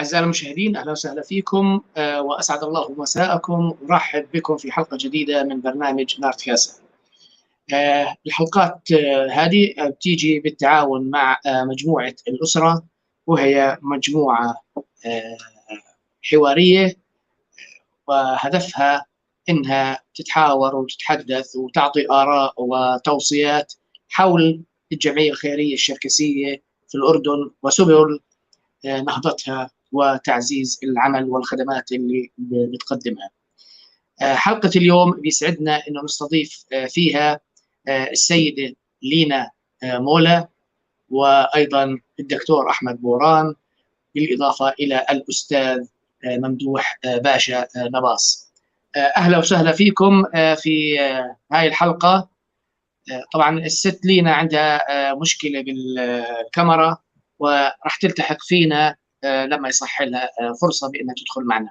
أعزائي المشاهدين، أهلا وسهلا فيكم وأسعد الله مساءكم. أرحب بكم في حلقة جديدة من برنامج نارت كاسا. الحلقات هذه بتيجي بالتعاون مع مجموعة الأسرة، وهي مجموعة حوارية وهدفها إنها تتحاور وتتحدث وتعطي آراء وتوصيات حول الجمعية الخيرية الشركسية في الأردن وسبل نهضتها وتعزيز العمل والخدمات اللي بتقدمها. حلقة اليوم بيسعدنا إنه نستضيف فيها السيدة لينا مولا، وأيضا الدكتور أحمد بوران، بالإضافة إلى الأستاذ ممدوح باشا نباص. أهلا وسهلا فيكم في هاي الحلقة. طبعا الست لينا عندها مشكلة بالكاميرا وراح تلتحق فينا لما يصح لها فرصة بأنها تدخل معنا.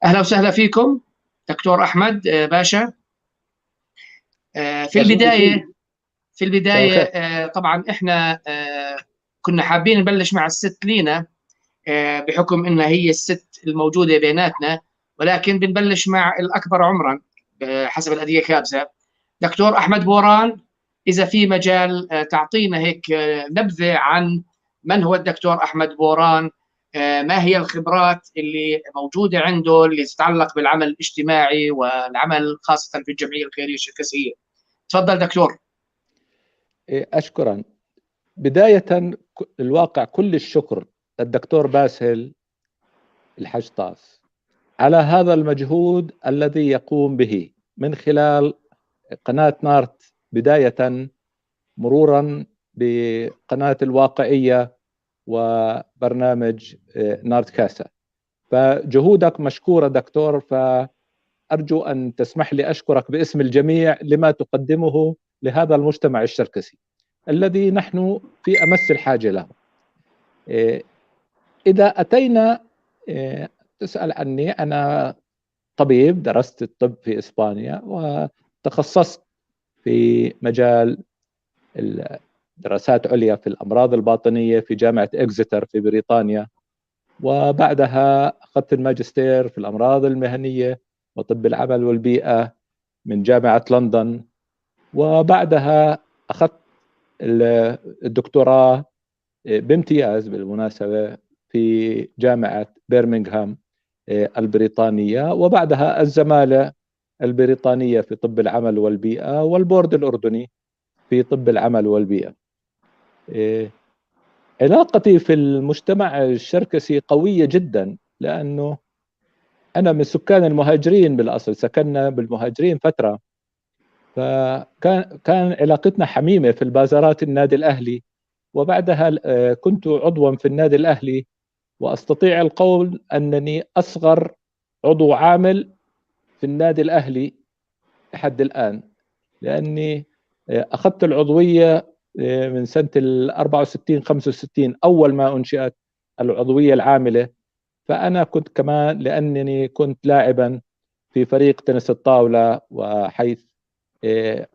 أهلا وسهلا فيكم دكتور أحمد باشا. في البداية طبعا إحنا كنا حابين نبلش مع الست لينا بحكم إنها هي الست الموجودة بيناتنا، ولكن بنبلش مع الأكبر عمرا حسب الأدية كابزة. دكتور أحمد بوران، إذا في مجال تعطينا هيك نبذة عن من هو الدكتور أحمد بوران، ما هي الخبرات اللي موجودة عنده اللي تتعلق بالعمل الاجتماعي والعمل خاصة في الجمعية الخيرية الشركسية. تفضل دكتور. أشكرا. بداية الواقع كل الشكر للدكتور باسل الحجطاس على هذا المجهود الذي يقوم به من خلال قناة نارت، بداية مرورا بقناة الواقعية وبرنامج نارت كاسا. فجهودك مشكورة دكتور، فأرجو أن تسمح لي أشكرك باسم الجميع لما تقدمه لهذا المجتمع الشركسي الذي نحن في أمس الحاجة له. إذا أتينا تسأل عني، أنا طبيب، درست الطب في إسبانيا وتخصصت في مجال دراسات عليا في الأمراض الباطنية في جامعة إكزيتر في بريطانيا، وبعدها أخذت الماجستير في الأمراض المهنية وطب العمل والبيئة من جامعة لندن، وبعدها أخذت الدكتوراه بامتياز بالمناسبة في جامعة برمنغهام البريطانية، وبعدها الزمالة البريطانية في طب العمل والبيئة والبورد الأردني في طب العمل والبيئة. علاقتي في المجتمع الشركسي قوية جدا، لأنه أنا من سكان المهاجرين بالأصل، سكننا بالمهاجرين فترة، فكان علاقتنا حميمة في البازارات النادي الأهلي، وبعدها كنت عضوا في النادي الأهلي، وأستطيع القول أنني أصغر عضو عامل في النادي الأهلي لحد الآن، لأني أخذت العضوية من سنة 64-65 أول ما أنشئت العضوية العاملة. فأنا كنت كمان، لأنني كنت لاعبا في فريق تنس الطاولة، وحيث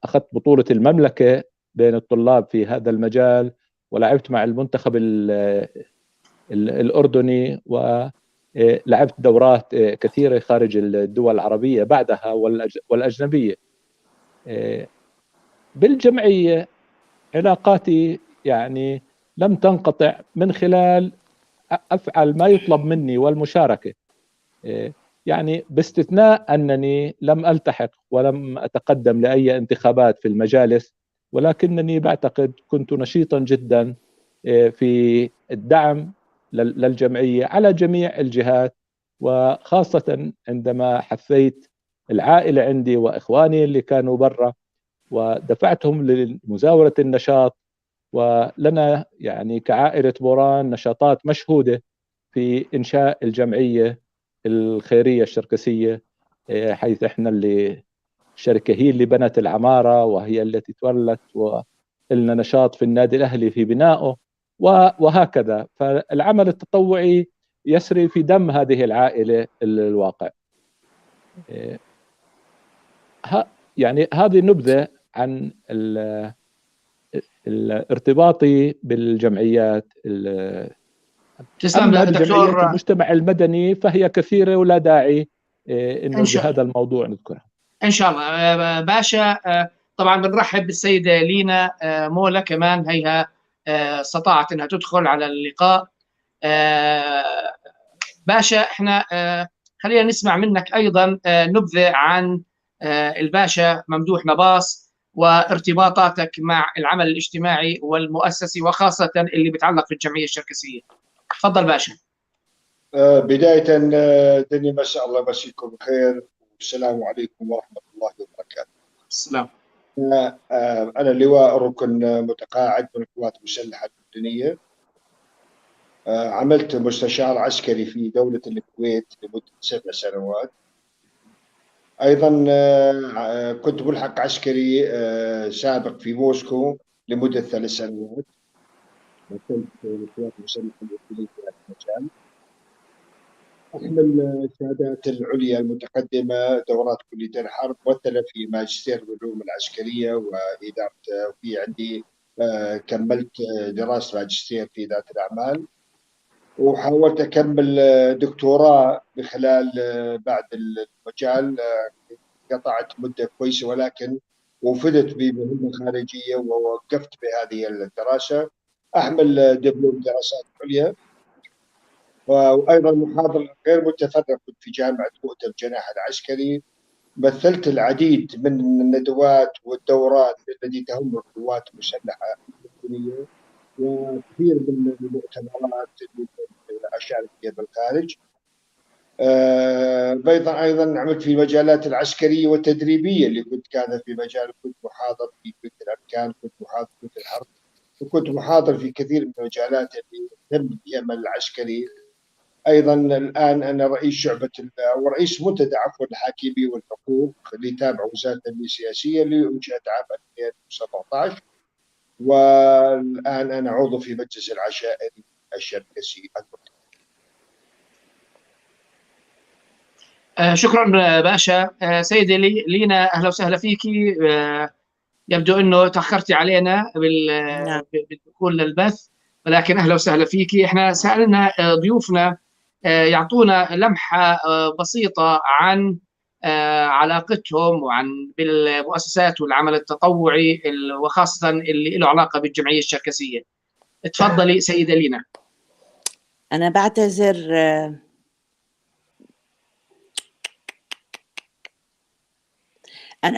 أخذت بطولة المملكة بين الطلاب في هذا المجال، ولعبت مع المنتخب الأردني، ولعبت دورات كثيرة خارج الدول العربية بعدها والأجنبية. بالجمعية علاقاتي يعني لم تنقطع من خلال أفعل ما يطلب مني والمشاركة، يعني باستثناء أنني لم ألتحق ولم أتقدم لأي انتخابات في المجالس، ولكنني بعتقد كنت نشيطا جدا في الدعم للجمعية على جميع الجهات، وخاصة عندما حثيت العائلة عندي وإخواني اللي كانوا برا ودفعتهم لمزاولة النشاط. ولنا يعني كعائلة بوران نشاطات مشهودة في إنشاء الجمعية الخيرية الشركسية، حيث إحنا اللي الشركة هي اللي بنت العمارة وهي التي تولت، ولنا نشاط في النادي الأهلي في بنائه وهكذا. فالعمل التطوعي يسري في دم هذه العائلة الواقع. يعني هذه نبذة عن ارتباطي بالجمعيات تسلم أما دكتور. بجمعيات المجتمع المدني فهي كثيرة ولا داعي إنه إن شاء بهذا الموضوع نذكرها. إن شاء الله باشا. طبعا بنرحب بالسيدة لينا مولا كمان، هي استطاعت أنها تدخل على اللقاء. باشا، احنا خلينا نسمع منك أيضا نبذة عن الباشا ممدوح نباص وارتباطاتك مع العمل الاجتماعي والمؤسسي، وخاصة اللي بيتعلق بالجمعية الشركسية. تفضل باشا. بداية دنيا مساء الله يمسيكم بخير، والسلام عليكم ورحمة الله وبركاته. السلام. أنا لواء ركن متقاعد من القوات المسلحة الأردنية. عملت مستشار عسكري في دولة الكويت لمدة 7 سنوات. أيضا كنت ملحق عسكري سابق في موسكو لمدة 3 سنوات. مثلت في القوات المسلحة الأردنية في هذا المجال. أحمل الشهادات العليا المتقدمة، دورات كلية الحرب، ممثلة في ماجستير العلوم العسكرية وإدارة. في عندي كملت دراسة ماجستير في إدارة الأعمال، وحاولت أكمل دكتوراه بخلال بعد المجال. قطعت مدة كويسة، ولكن وفدت بمهمة خارجية ووقفت بهذه الدراسة. أحمل دبلوم دراسات عليا، وأيضا محاضر غير متفرغ في جامعة مؤتة الجناح العسكري. مثلت العديد من الندوات والدورات التي تهم القوات المسلحة الأردنية، وكثير من المؤتمرات اللي أشارك فيها بالخارج. أيضا عملت في المجالات العسكرية والتدريبية، اللي كان في مجال، كنت محاضر في كلية الأركان، كنت محاضر في كلية الحرب، وكنت محاضر في كثير من المجالات اللي تهم فيها العمل العسكري. ايضا الان انا رئيس شعبه او رئيس منتدى الحاكميه والحقوق اللي تابع وزاره التنميه السياسيه، اللي انشئت عام 2017. والان انا عضو في مجلس العشائري الشركسي. شكرا باشا. سيدة لينا، أهلا وسهلا فيكي. يبدو أنه تأخرتي علينا نعم. بالدخول للبث، ولكن أهلا وسهلا فيكي. إحنا سألنا ضيوفنا يعطونا لمحة بسيطة عن علاقتهم بالمؤسسات والعمل التطوعي، وخاصة اللي له علاقة بالجمعية الشركسية. تفضلي سيدة لينا. أنا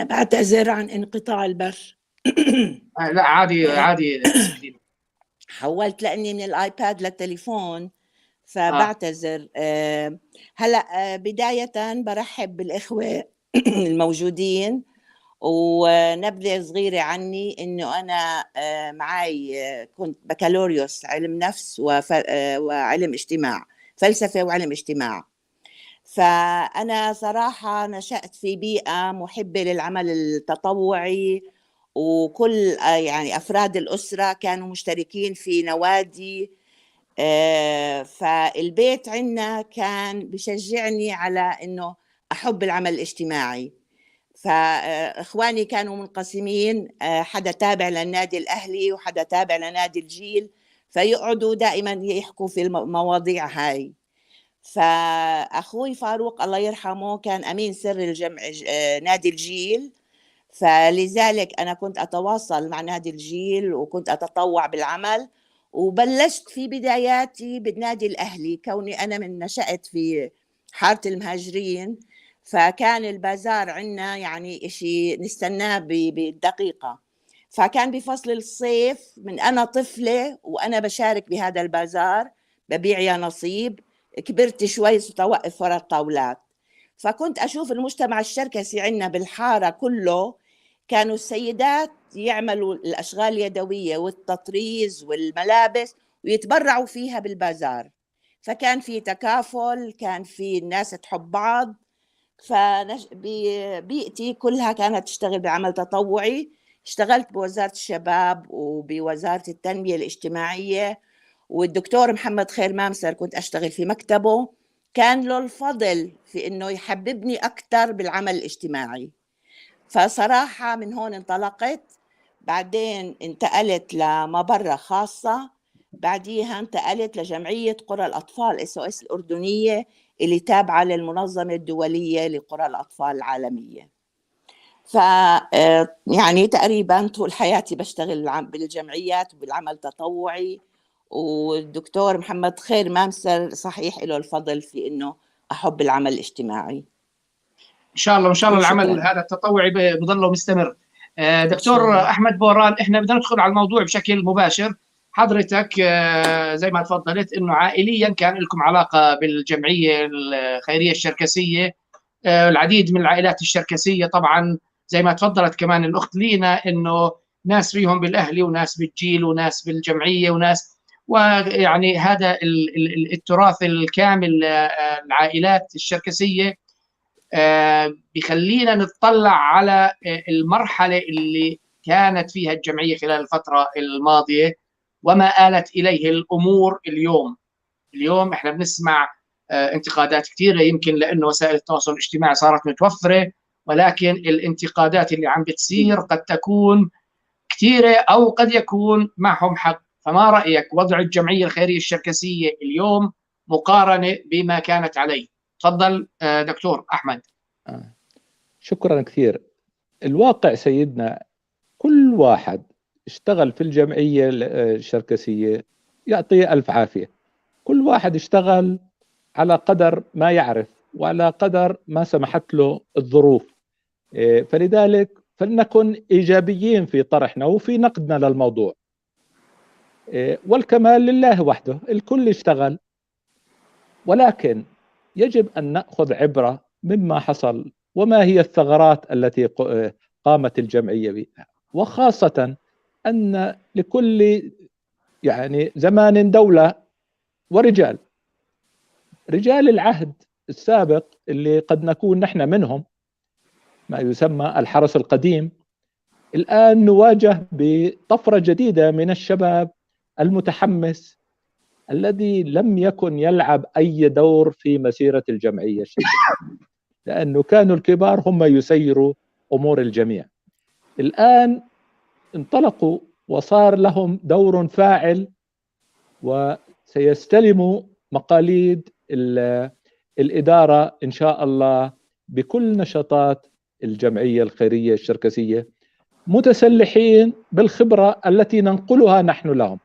بعتذر عن انقطاع البث. لا عادي عادي. حولت لأني من الآيباد للتليفون، فبعتذر. هلأ بداية برحب بالإخوة الموجودين، ونبذة صغيرة عني إنه أنا معي كنت بكالوريوس علم نفس وعلم اجتماع، فلسفة وعلم اجتماع. فأنا صراحة نشأت في بيئة محبة للعمل التطوعي، وكل يعني أفراد الأسرة كانوا مشتركين في نوادي. فالبيت عنا كان بشجعني على إنه أحب العمل الاجتماعي. فإخواني كانوا منقسمين، حدا تابع للنادي الأهلي وحدا تابع لنادي الجيل، فيقعدوا دائما يحكوا في المواضيع هاي. فأخوي فاروق الله يرحمه كان أمين سر الجمع نادي الجيل، فلذلك أنا كنت أتواصل مع نادي الجيل وكنت أتطوع بالعمل. وبلشت في بداياتي بالنادي الأهلي، كوني أنا من نشأت في حارة المهاجرين، فكان البازار عنا يعني إشي نستناه بالدقيقة. فكان بفصل الصيف من أنا طفلة وأنا بشارك بهذا البازار، ببيع يا نصيب. كبرت شوي صرت أوقف وراء الطاولات، فكنت أشوف المجتمع الشركسي عنا بالحارة كله كانوا السيدات يعملوا الأشغال اليدوية والتطريز والملابس ويتبرعوا فيها بالبازار. فكان في تكافل، كان في الناس تحب بعض. فبيئتي كلها كانت تشتغل بعمل تطوعي. اشتغلت بوزارة الشباب وبوزارة التنمية الاجتماعية، والدكتور محمد خير مامسر كنت أشتغل في مكتبه. كان له الفضل في إنه يحببني أكثر بالعمل الاجتماعي. فصراحة من هون انطلقت. بعدين انتقلت لمبرة خاصة بعديها انتقلت لجمعية قرى الأطفال SOS الأردنية اللي تابعة للمنظمة الدولية لقرى الأطفال العالمية. يعني تقريبا طول حياتي بشتغل بالجمعيات وبالعمل التطوعي، والدكتور محمد خير مامسر صحيح له الفضل في إنه أحب العمل الاجتماعي. إن شاء الله العمل هذا التطوعي بضله مستمر. دكتور أحمد بوران، إحنا بدنا ندخل على الموضوع بشكل مباشر. حضرتك زي ما تفضلت إنه عائليا كان لكم علاقة بالجمعية الخيرية الشركسية، العديد من العائلات الشركسية طبعا زي ما تفضلت كمان الأخت لينا، إنه ناس فيهم بالأهلي وناس بالجيل وناس بالجمعية وناس، ويعني هذا التراث الكامل العائلات الشركسية بيخلينا نتطلع على المرحلة اللي كانت فيها الجمعية خلال الفترة الماضية وما آلت إليه الأمور اليوم احنا بنسمع انتقادات كثيرة، يمكن لأنه وسائل التواصل الاجتماعي صارت متوفرة، ولكن الانتقادات اللي عم بتصير قد تكون كثيرة أو قد يكون معهم حق. فما رأيك وضع الجمعية الخيرية الشركسية اليوم مقارنة بما كانت عليه؟ تفضل دكتور أحمد. شكرا كثير. الواقع سيدنا كل واحد اشتغل في الجمعية الشركسية يعطيه ألف عافية. كل واحد اشتغل على قدر ما يعرف وعلى قدر ما سمحت له الظروف، فلذلك فلنكن إيجابيين في طرحنا وفي نقدنا للموضوع، والكمال لله وحده. الكل اشتغل، ولكن يجب أن نأخذ عبرة مما حصل وما هي الثغرات التي قامت الجمعية بها، وخاصة أن لكل يعني زمان دولة ورجال. رجال العهد السابق اللي قد نكون نحن منهم، ما يسمى الحرس القديم، الآن نواجه بطفرة جديدة من الشباب المتحمس الذي لم يكن يلعب أي دور في مسيرة الجمعية الشركسية، لأنه كانوا الكبار هم يسيروا أمور الجميع. الآن انطلقوا وصار لهم دور فاعل، وسيستلموا مقاليد الإدارة إن شاء الله بكل نشاطات الجمعية الخيرية الشركسية، متسلحين بالخبرة التي ننقلها نحن لهم.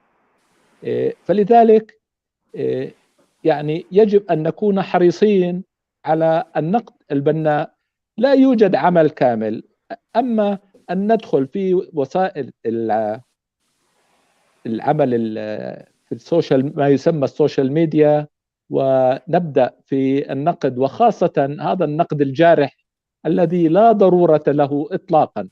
فلذلك يعني يجب أن نكون حريصين على النقد البناء. لا يوجد عمل كامل، أما أن ندخل في وسائل العمل في السوشيال، ما يسمى السوشيال ميديا، ونبدأ في النقد، وخاصة هذا النقد الجارح الذي لا ضرورة له إطلاقا.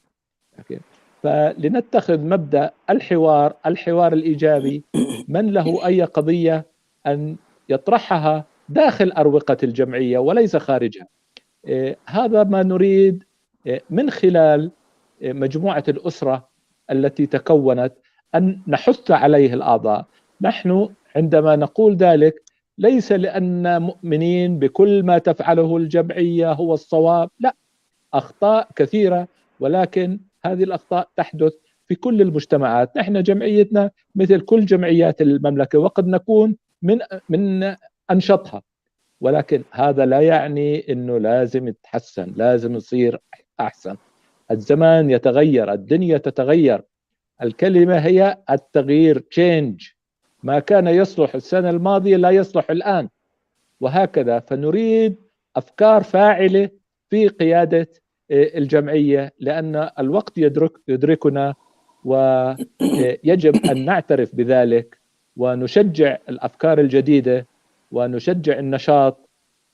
فلنتخذ مبدأ الحوار الإيجابي، من له أي قضية أن يطرحها داخل أروقة الجمعية وليس خارجها. هذا ما نريد من خلال مجموعة الأسرة التي تكونت، أن نحث عليه الأعضاء. نحن عندما نقول ذلك ليس لأن مؤمنين بكل ما تفعله الجمعية هو الصواب، لا، أخطاء كثيرة، ولكن هذه الأخطاء تحدث في كل المجتمعات. نحن جمعيتنا مثل كل جمعيات المملكة، وقد نكون من أنشطها، ولكن هذا لا يعني أنه لازم يتحسن، لازم يصير أحسن. الزمان يتغير، الدنيا تتغير، الكلمة هي التغيير، change. ما كان يصلح السنة الماضية لا يصلح الآن، وهكذا. فنريد أفكار فاعلة في قيادة الجمعية، لأن الوقت يدركنا، ويجب أن نعترف بذلك ونشجع الأفكار الجديدة ونشجع النشاط.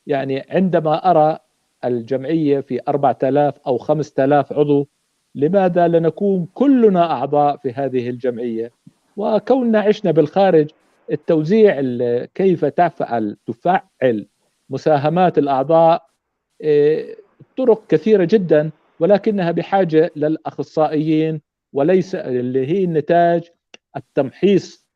يعني عندما أرى الجمعية في 4000 أو 5000 عضو، لماذا لا نكون كلنا أعضاء في هذه الجمعية؟ وكوننا عشنا بالخارج، التوزيع كيف تفعل مساهمات الأعضاء، طرق كثيرة جدا، ولكنها بحاجة للأخصائيين، وليس اللي هي النتاج التمحيص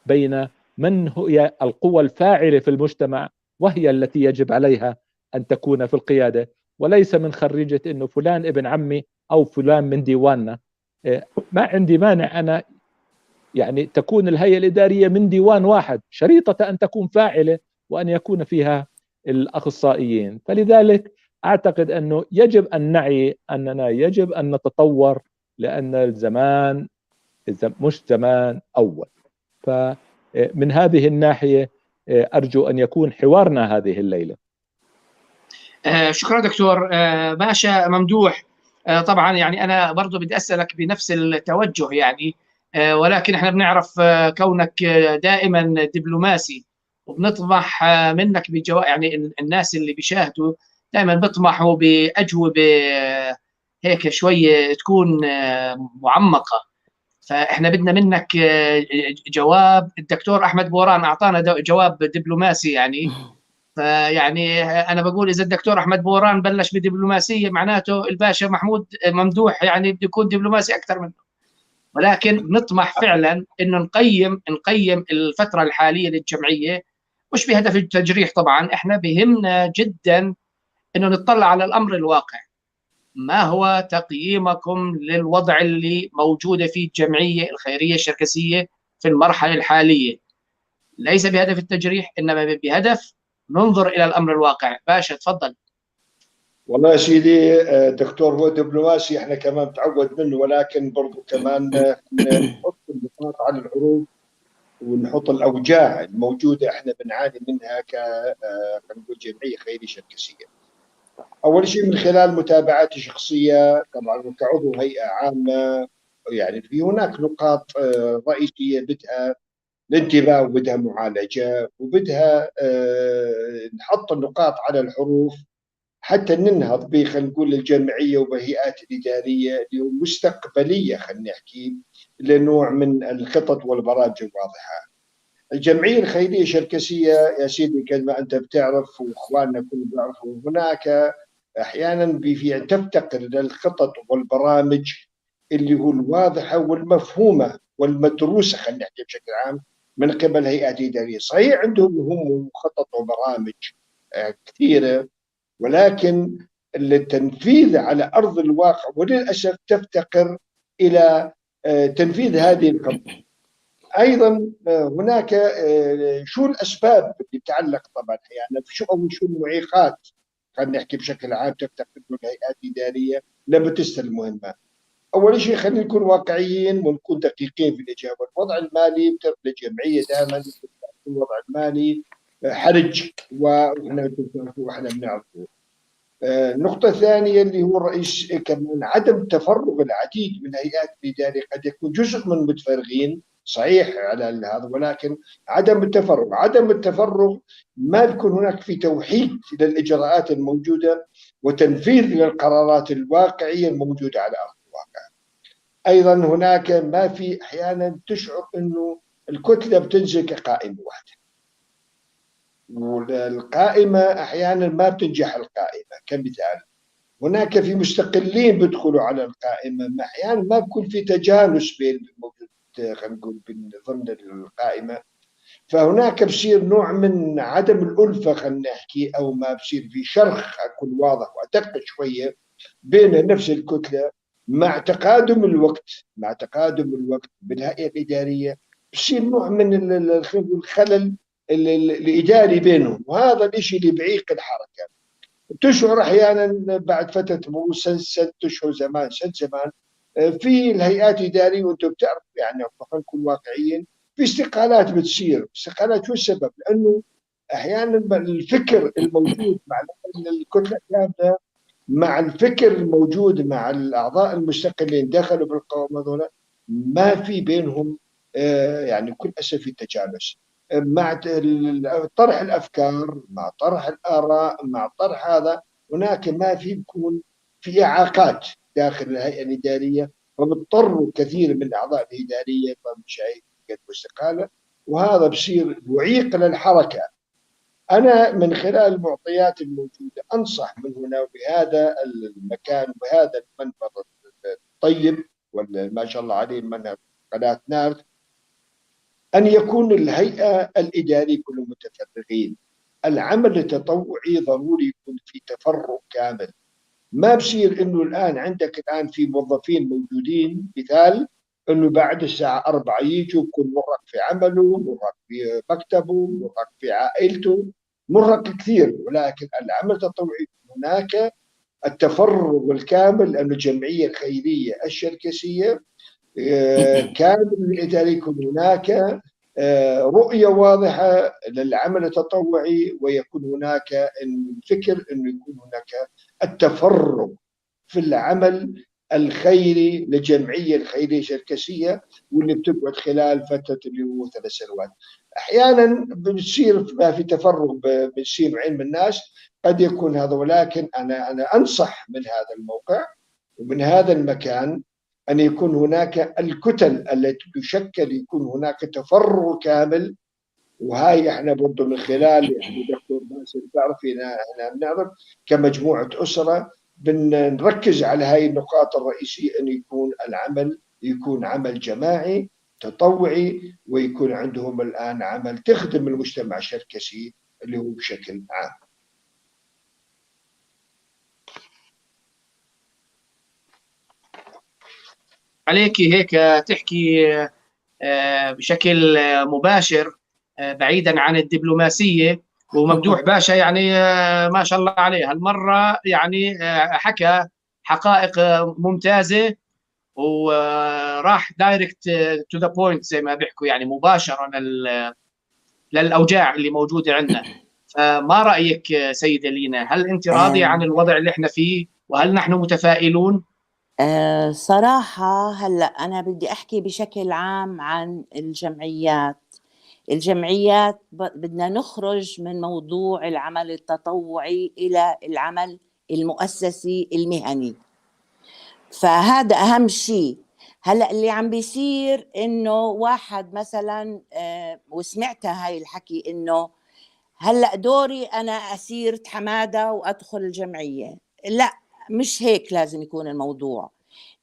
بين من هي القوى الفاعلة في المجتمع، وهي التي يجب عليها أن تكون في القيادة، وليس من خريجة إنه فلان ابن عمي أو فلان من ديواننا. ما عندي مانع أنا يعني تكون الهيئة الإدارية من ديوان واحد، شريطة أن تكون فاعلة وأن يكون فيها الأخصائيين. فلذلك أعتقد أنه يجب أن نعي أننا يجب أن نتطور، لأن الزمان مش زمان أول. فمن هذه الناحية أرجو أن يكون حوارنا هذه الليلة. شكرا دكتور باشا ممدوح. طبعا يعني أنا برضو بدي أسألك بنفس التوجه يعني، ولكن احنا بنعرف كونك دائما دبلوماسي، وبنطمح منك يعني الناس اللي بيشاهدوا دائما بيطمحوا بأجوبة هيك شوية تكون معمقة. فاحنا بدنا منك جواب. الدكتور أحمد بوران أعطانا جواب دبلوماسي يعني، فيعني أنا بقول إذا الدكتور أحمد بوران بلش بدبلوماسية معناته الباشا محمود ممدوح يعني بده يكون دبلوماسي أكثر منه. ولكن نطمح فعلا إنه نقيم الفترة الحالية للجمعية، مش بهدف التجريح طبعا. إحنا بهمنا جدا إنه نطلع على الأمر الواقع. ما هو تقييمكم للوضع اللي موجودة فيه الجمعية الخيرية الشركسية في المرحلة الحالية؟ ليس بهدف التجريح، إنما بهدف ننظر إلى الأمر الواقع. باشا تفضل. والله يا سيدي دكتور هو دبلوماسي احنا كمان تعود منه، ولكن برضو كمان نحط النقاط على الحروف ونحط الأوجاع الموجودة احنا بنعاني منها كنقول جمعية خيرية شركسية. أول شيء من خلال متابعاتي الشخصية طبعا وكعضو هيئة عامة، يعني في هناك نقاط رئيسية بدها الانتباه وبدها معالجة وبدها نحط النقاط على الحروف حتى ننهض ب خلينا نقول الجمعية وبهيئات الإدارية اللي هو مستقبلية، خلينا نحكي لنوع من الخطط والبرامج الواضحة. الجمعية الخيرية الشركسية يا سيدي كما أنت بتعرف وإخواننا كلهم بيعرفوا، هناك أحيانا في تفتقر للخطط والبرامج اللي هو الواضحة والمفهومة والمدروسة، خلينا نحكي بشكل عام من قبل هيئات إدارية. صحيح عندهم هم خطط وبرامج كثيرة، ولكن التنفيذ على أرض الواقع وللأسف تفتقر إلى تنفيذ هذه الخطة. أيضا هناك شو الأسباب اللي تتعلق طبعا يعني شو المعيقات، خلينا نحكي بشكل عام تفتقر الهيئات الإدارية لما تستلم المهمة. أول شيء خلينا نكون واقعيين ونكون دقيقين في الإجابة. الوضع المالي بتعرف الجمعية دائما الوضع المالي حرج وإحنا بنعرفه. النقطة الثانية اللي هو الرئيس كمان عدم تفرغ العديد من الهيئات الإدارية، قد يكون جزء من متفرغين صحيح على هذا، ولكن عدم التفرغ ما بيكون هناك في توحيد للإجراءات الموجودة وتنفيذ للقرارات الواقعية الموجودة على أرض الواقع. أيضا هناك ما في أحيانا تشعر أنه الكتلة بتنزل كقائمة واحدة، والقائمة أحيانا ما بتنجح القائمة. كمثال هناك في مستقلين بيدخلوا على القائمة، أحيانا ما بيكون في تجانس بين الموجود خلينا نقول ضمن القائمة، فهناك بصير نوع من عدم الألفة خلينا نحكي، أو ما بصير في شرخ أكون واضح وأدق شوية بين نفس الكتلة. مع تقادم الوقت بالهيئة الإدارية بصير نوع من الخلل الإداري بينهم، وهذا الشيء اللي بعيق الحركة. تشعر أحيانا بعد فترة مرور ست أشهر زمان في الهيئات الإدارية، وأنتم بتعرف يعني خلينا نكون واقعيين، في استقالات بتصير. استقالات شو السبب؟ لأنه أحيانا الفكر الموجود مع الكتلة كاملة مع الفكر الموجود مع الأعضاء المستقلين دخلوا بالقوائم هذول ما في بينهم يعني بكل أسف في تجانس مع طرح الأفكار، مع طرح الآراء، مع طرح هذا هناك ما في بيكون في إعاقات داخل الهيئة الإدارية، فبضطروا كثير من الأعضاء الإدارية شيء استقالة، وهذا بصير معيق للحركة. أنا من خلال المعطيات الموجودة أنصح من هنا بهذا المكان وبهذا المنبر الطيب ما شاء الله عليه منبر قناة نار، أن يكون الهيئة الإدارية كلهم متفرغين. العمل التطوعي ضروري يكون في تفرغ كامل. ما بصير إنه الآن عندك في موظفين موجودين مثال انه بعد الساعه 4 يجي ويكون مرهق في عمله، مرهق في مكتبه، مرهق في عائلته، مرهق كثير. ولكن العمل التطوعي هناك التفرغ الكامل، لأن الجمعية الخيرية الشركسية كامل لذلك يكون هناك رؤية واضحة للعمل التطوعي، ويكون هناك الفكر أنه يكون هناك التفرغ في العمل الخيري للجمعية الخيرية الشركسية، واللي بتقعد خلال فترة اللي هو 3 سنوات. أحيانا بتصير ما في تفرغ بتصير نوعين من الناس، قد يكون هذا. ولكن أنا أنصح من هذا الموقع ومن هذا المكان أن يكون هناك الكتل التي تشكل، يكون هناك تفرغ كامل. وهاي احنا برضه من خلال يعني دكتور باسل تعرفي احنا بنعرف كمجموعة أسرة بنركز على هاي النقاط الرئيسية، أن يكون العمل يكون عمل جماعي تطوعي، ويكون عندهم الآن عمل تخدم المجتمع الشركسي اللي هو بشكل عام. عليك هيك تحكي بشكل مباشر بعيدا عن الدبلوماسية. وممدوح باشا يعني ما شاء الله عليه هالمرة يعني حكى حقائق ممتازة، وراح دايركت تو ذا بوينت زي ما بيحكوا، يعني مباشرة للأوجاع اللي موجودة عندنا. فما رأيك سيدة لينا؟ هل أنت راضية عن الوضع اللي احنا فيه؟ وهل نحن متفائلون؟ صراحة هلأ أنا بدي أحكي بشكل عام عن الجمعيات. بدنا نخرج من موضوع العمل التطوعي إلى العمل المؤسسي المهني، فهذا أهم شيء. هلأ اللي عم بيصير إنه واحد مثلا وسمعتها هاي الحكي إنه هلأ دوري أنا أسير حمادة وأدخل الجمعية. لا، مش هيك لازم يكون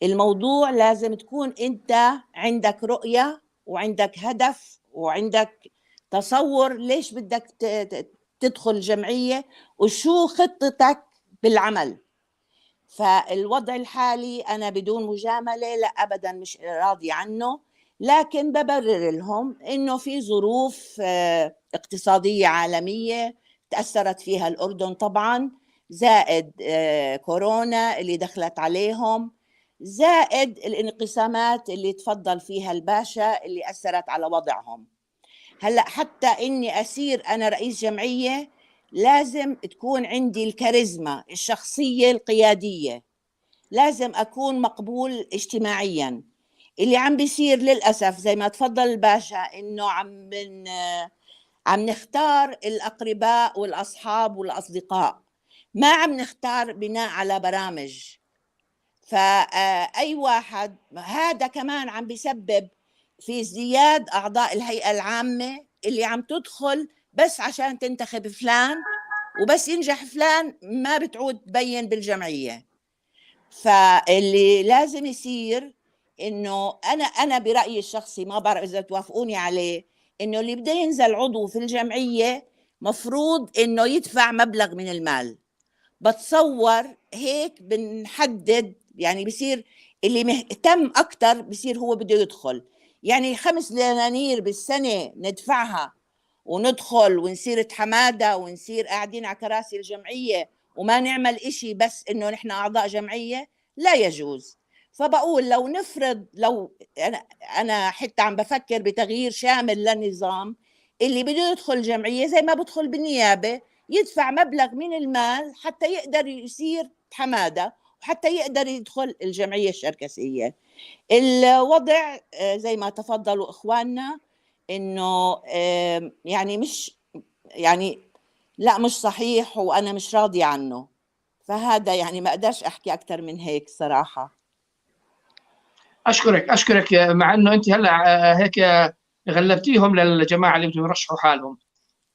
الموضوع لازم تكون أنت عندك رؤية وعندك هدف وعندك تصور ليش بدك تدخل جمعية وشو خطتك بالعمل. فالوضع الحالي أنا بدون مجاملة لا أبدا مش راضي عنه، لكن ببرر لهم إنه في ظروف اقتصادية عالمية تأثرت فيها الأردن طبعا، زائد كورونا اللي دخلت عليهم، زائد الانقسامات اللي تفضل فيها الباشا اللي أثرت على وضعهم. هلأ حتى إني أسير أنا رئيس جمعية لازم تكون عندي الكاريزما الشخصية القيادية، لازم أكون مقبول اجتماعيا. اللي عم بيصير للأسف زي ما تفضل الباشا إنه عم نختار الأقرباء والأصحاب والأصدقاء، ما عم نختار بناء على برامج. فأي واحد هذا كمان عم بيسبب في ازدياد أعضاء الهيئة العامة اللي عم تدخل بس عشان تنتخب فلان، وبس ينجح فلان ما بتعود تبين بالجمعية. فاللي لازم يصير إنه أنا برأيي الشخصي، ما بعرف إذا توافقوني عليه، إنه اللي بده ينزل عضو في الجمعية مفروض إنه يدفع مبلغ من المال. بتصور هيك بنحدد، يعني بصير اللي مهتم أكتر بصير هو بده يدخل. يعني 5 دنانير بالسنة ندفعها وندخل ونصير حمادة ونصير قاعدين على كراسي الجمعية وما نعمل إشي، بس إنه نحن أعضاء جمعية، لا يجوز. فبقول لو نفرض، لو أنا حتى عم بفكر بتغيير شامل للنظام، اللي بده يدخل جمعية زي ما بدخل بالنيابة يدفع مبلغ من المال حتى يقدر يصير حمادة وحتى يقدر يدخل الجمعية الشركسية. الوضع زي ما تفضلوا إخواننا إنه يعني مش يعني لا مش صحيح، وأنا مش راضي عنه. فهذا يعني ما أقدرش أحكي أكتر من هيك صراحة. أشكرك مع أنه أنت هلأ هيك غلبتيهم للجماعة اللي بدهم يرشحوا حالهم.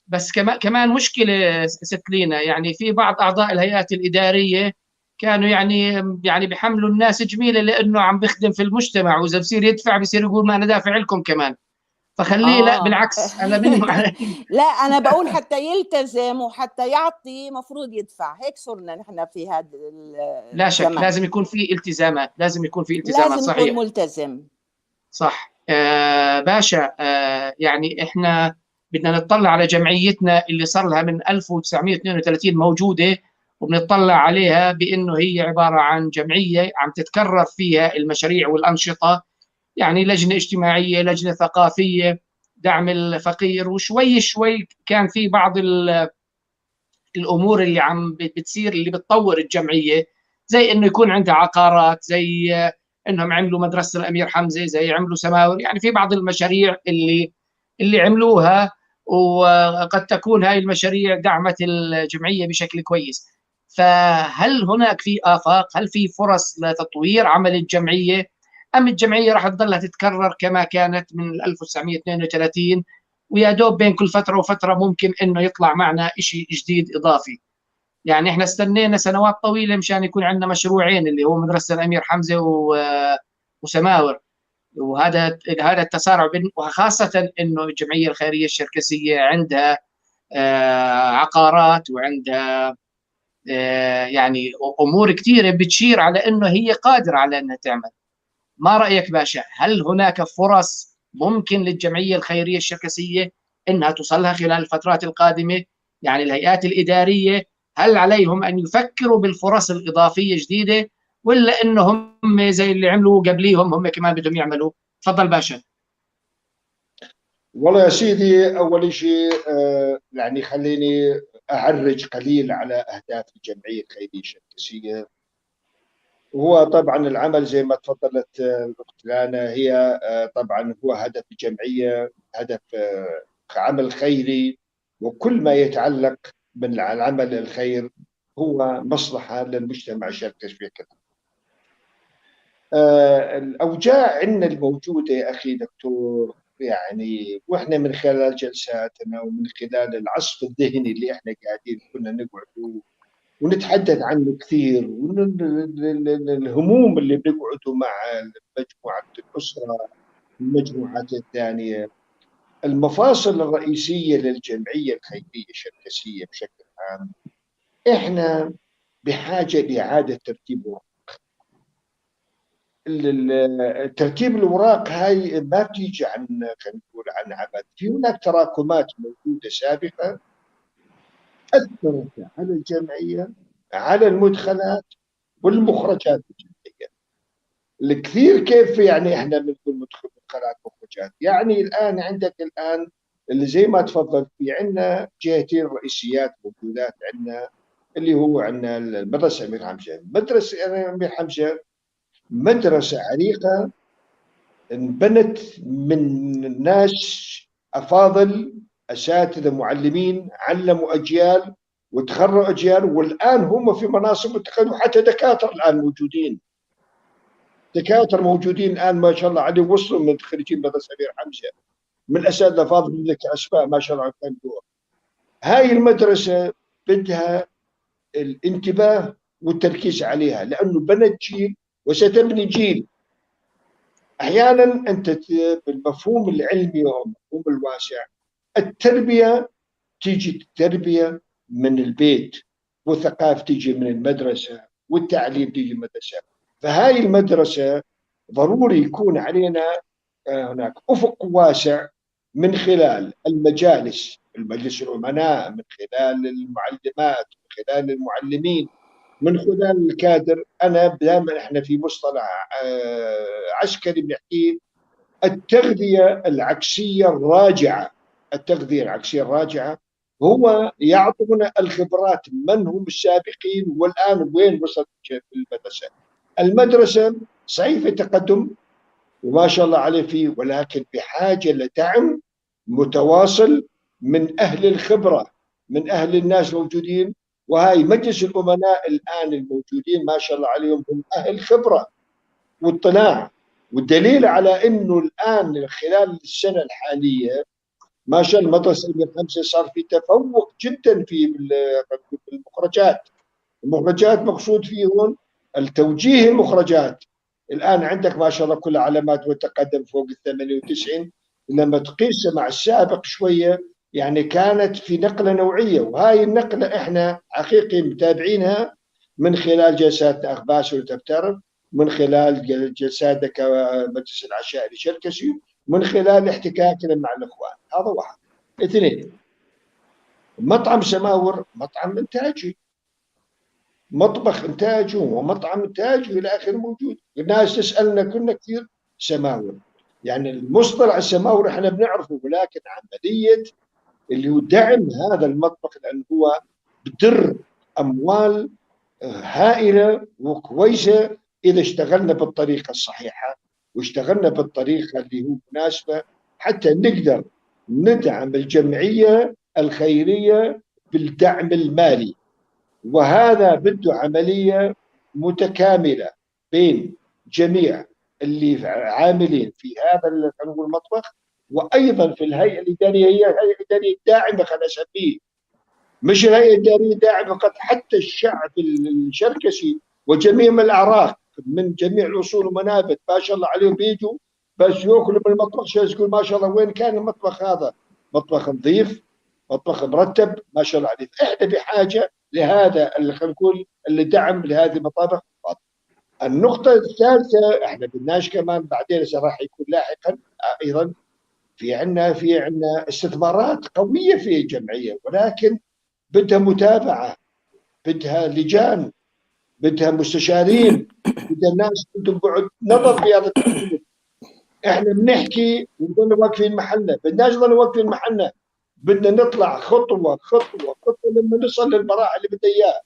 بس كمان مشكلة ست لينا، يعني في بعض أعضاء الهيئات الإدارية كانوا يعني بيحملوا الناس جميلة لأنه عم بيخدم في المجتمع، وإذا بصير يدفع بصير يقول ما أنا دافع لكم كمان. فخليه لا بالعكس، أنا منه لا أنا بقول حتى يلتزم وحتى يعطي مفروض يدفع. هيك صرنا نحن في هذا لا شك لازم يكون في التزامات، لازم يكون في التزامات. لازم صحيح، يكون ملتزم. صح. باشا، يعني احنا بدنا نطلع على جمعيتنا اللي صار لها من 1932 موجودة، وبنطلع عليها بأنه هي عبارة عن جمعية عم تتكرر فيها المشاريع والأنشطة، يعني لجنة اجتماعية، لجنة ثقافية، دعم الفقير، وشوي شوي كان في بعض الأمور اللي عم بتصير اللي بتطور الجمعية، زي إنه يكون عندها عقارات، زي إنهم عملوا مدرسة الأمير حمزة، زي عملوا سماور، يعني في بعض المشاريع اللي عملوها، وقد تكون هاي المشاريع دعمت الجمعية بشكل كويس. فهل هناك في آفاق، هل في فرص لتطوير عمل الجمعية، أم الجمعية راح تظلها تتكرر كما كانت من 1932، ويا دوب بين كل فترة وفترة ممكن إنه يطلع معنا شيء جديد إضافي؟ يعني إحنا استنينا سنوات طويلة مشان يكون عندنا مشروعين، اللي هو مدرسة الأمير حمزة وسماور، وهذا التسارع وخاصة إنه الجمعية الخيرية الشركسية عندها عقارات، وعندها يعني أمور كثيرة بتشير على إنه هي قادرة على إنها تعمل. ما رأيك باشا، هل هناك فرص ممكن للجمعية الخيرية الشركسية إنها توصلها خلال الفترات القادمة؟ يعني الهيئات الإدارية، هل عليهم أن يفكروا بالفرص الإضافية جديدة، ولا إنهم زي اللي عملوا قبليهم هم كمان بدهم يعملوا؟ تفضل باشا. والله يا سيدي، أول شيء يعني خليني أعرج قليل على أهداف الجمعية الخيرية الشركسية. هو طبعا العمل زي ما تفضلت الأخت لانا، هي طبعا هو هدف الجمعية، هدف عمل خيري، وكل ما يتعلق بالعمل الخير هو مصلحة للمجتمع الشركسي بشكل عام. الأوجاع عندنا الموجودة يا أخي دكتور، يعني وإحنا من خلال جلساتنا ومن خلال العصف الذهني اللي إحنا قاعدين كنا نقعد ونتحدث عنه كثير، والهموم اللي بنقعدوا مع مجموعة الأسرة، المجموعات الثانية، المفاصل الرئيسية للجمعية الخيرية الشركسية بشكل عام، إحنا بحاجة لإعادة ترتيب الوراق. ترتيب الأوراق هاي ما بتيجي عن، خلينا نقول، عن عبث. في هناك تراكمات موجودة سابقة أثرت على الجمعية، على المدخلات والمخرجات الجمعية الكثير. كيف يعني احنا بنقول مدخلات مخرجات؟ يعني الان عندك الان اللي زي ما تفضل، في عندنا جهتين رئيسيات موجودات عندنا، اللي هو عندنا المدرسه الامير حمزه. مدرسه الامير حمزه مدرسه عريقه، انبنت من ناس افاضل، اساتذه معلمين، علموا اجيال وتخرجوا اجيال، والان هم في مناصب متقدمه، حتى دكاتره الان موجودين، دكاتره موجودين الان ما شاء الله عليهم، وصلوا من خريجين مدرسه امير حمزه، من الاساتذه فاضل لك اسماء ما شاء الله عليهم. هاي المدرسه بدها الانتباه والتركيز عليها، لانه بنت جيل وستبني جيل. احيانا انت بالمفهوم العلمي والمفهوم الواسع، التربيه تيجي التربيه من البيت، والثقافه تيجي من المدرسه، والتعليم تيجي من المدرسه. فهاي المدرسه ضروري يكون علينا هناك افق واسع من خلال المجالس، المجلس الامناء، من خلال المعلمات، من خلال المعلمين، من خلال الكادر. انا دائما احنا في مصطلح عسكري بنحكيه التغذيه العكسيه الراجعه. التغذيه العكسيه الراجعه هو يعطونا الخبرات، من هم السابقين والان وين وصلت المدرسه. المدرسه صحيح في تقدم وما شاء الله عليه فيه، ولكن بحاجه لدعم متواصل من اهل الخبره، من اهل الناس الموجودين. وهاي مجلس الامناء الان الموجودين ما شاء الله عليهم هم اهل خبره واطلاع. والدليل على انه الان خلال السنه الحاليه ما شاء الله المدرسه الامير حمزه صار في تفوق جدا في المخرجات. المخرجات مقصود فيهم التوجيه، المخرجات الان عندك ما شاء الله كل علامات وتقدم فوق ال 98. لما تقيسها مع السابق شويه يعني كانت في نقله نوعيه، وهاي النقله احنا حقيقي متابعينها من خلال جلسات اخ باسل. وانت بتعرف من خلال جلساتنا كمجلس العشائري الشركسي، من خلال احتكاكنا مع الإخوان. هذا واحد. اثنين، مطعم سماور مطعم إنتاجي، مطبخ إنتاجي ومطعم إنتاجي إلى آخره موجود. الناس تسألنا كنا كثير سماور، يعني المصطلح السماور احنا بنعرفه، ولكن عملية اللي هو دعم هذا المطبخ، لأنه هو بدر أموال هائلة وكويسة إذا اشتغلنا بالطريقة الصحيحة واشتغلنا بالطريقة اللي هو مناسبة، حتى نقدر ندعم الجمعية الخيرية بالدعم المالي. وهذا بده عملية متكاملة بين جميع اللي عاملين في هذا المطبخ، وأيضا في الهيئة الإدارية. هي الهيئة الإدارية الداعمة، خلينا نسميه، مش الهيئة الإدارية الداعمة فقط، حتى الشعب الشركسي وجميع من الأعراق من جميع الأصول ومنابت ما شاء الله عليهم بيجوا بس ياكلوا من المطبخ، يقول ما شاء الله وين كان المطبخ هذا؟ مطبخ نظيف، مطبخ مرتب، ما شاء الله عليه. احنا بحاجة لهذا اللي خلينا نقول اللي دعم لهذه المطابخ. النقطة الثالثة احنا بدناش كمان بعدين راح يكون لاحقا ايضا في عندنا استثمارات قوية في الجمعية، ولكن بدها متابعة، بدها لجان، بدها مستشارين، بدها ناس بدهم بعد نظر في هذا التعليم. احنا بنحكي ونضل واقفين محلنا، بدناش نضل واقفين محلنا، بدنا نطلع خطوة خطوة خطوة لما نصل للمراحل اللي بدها اياها.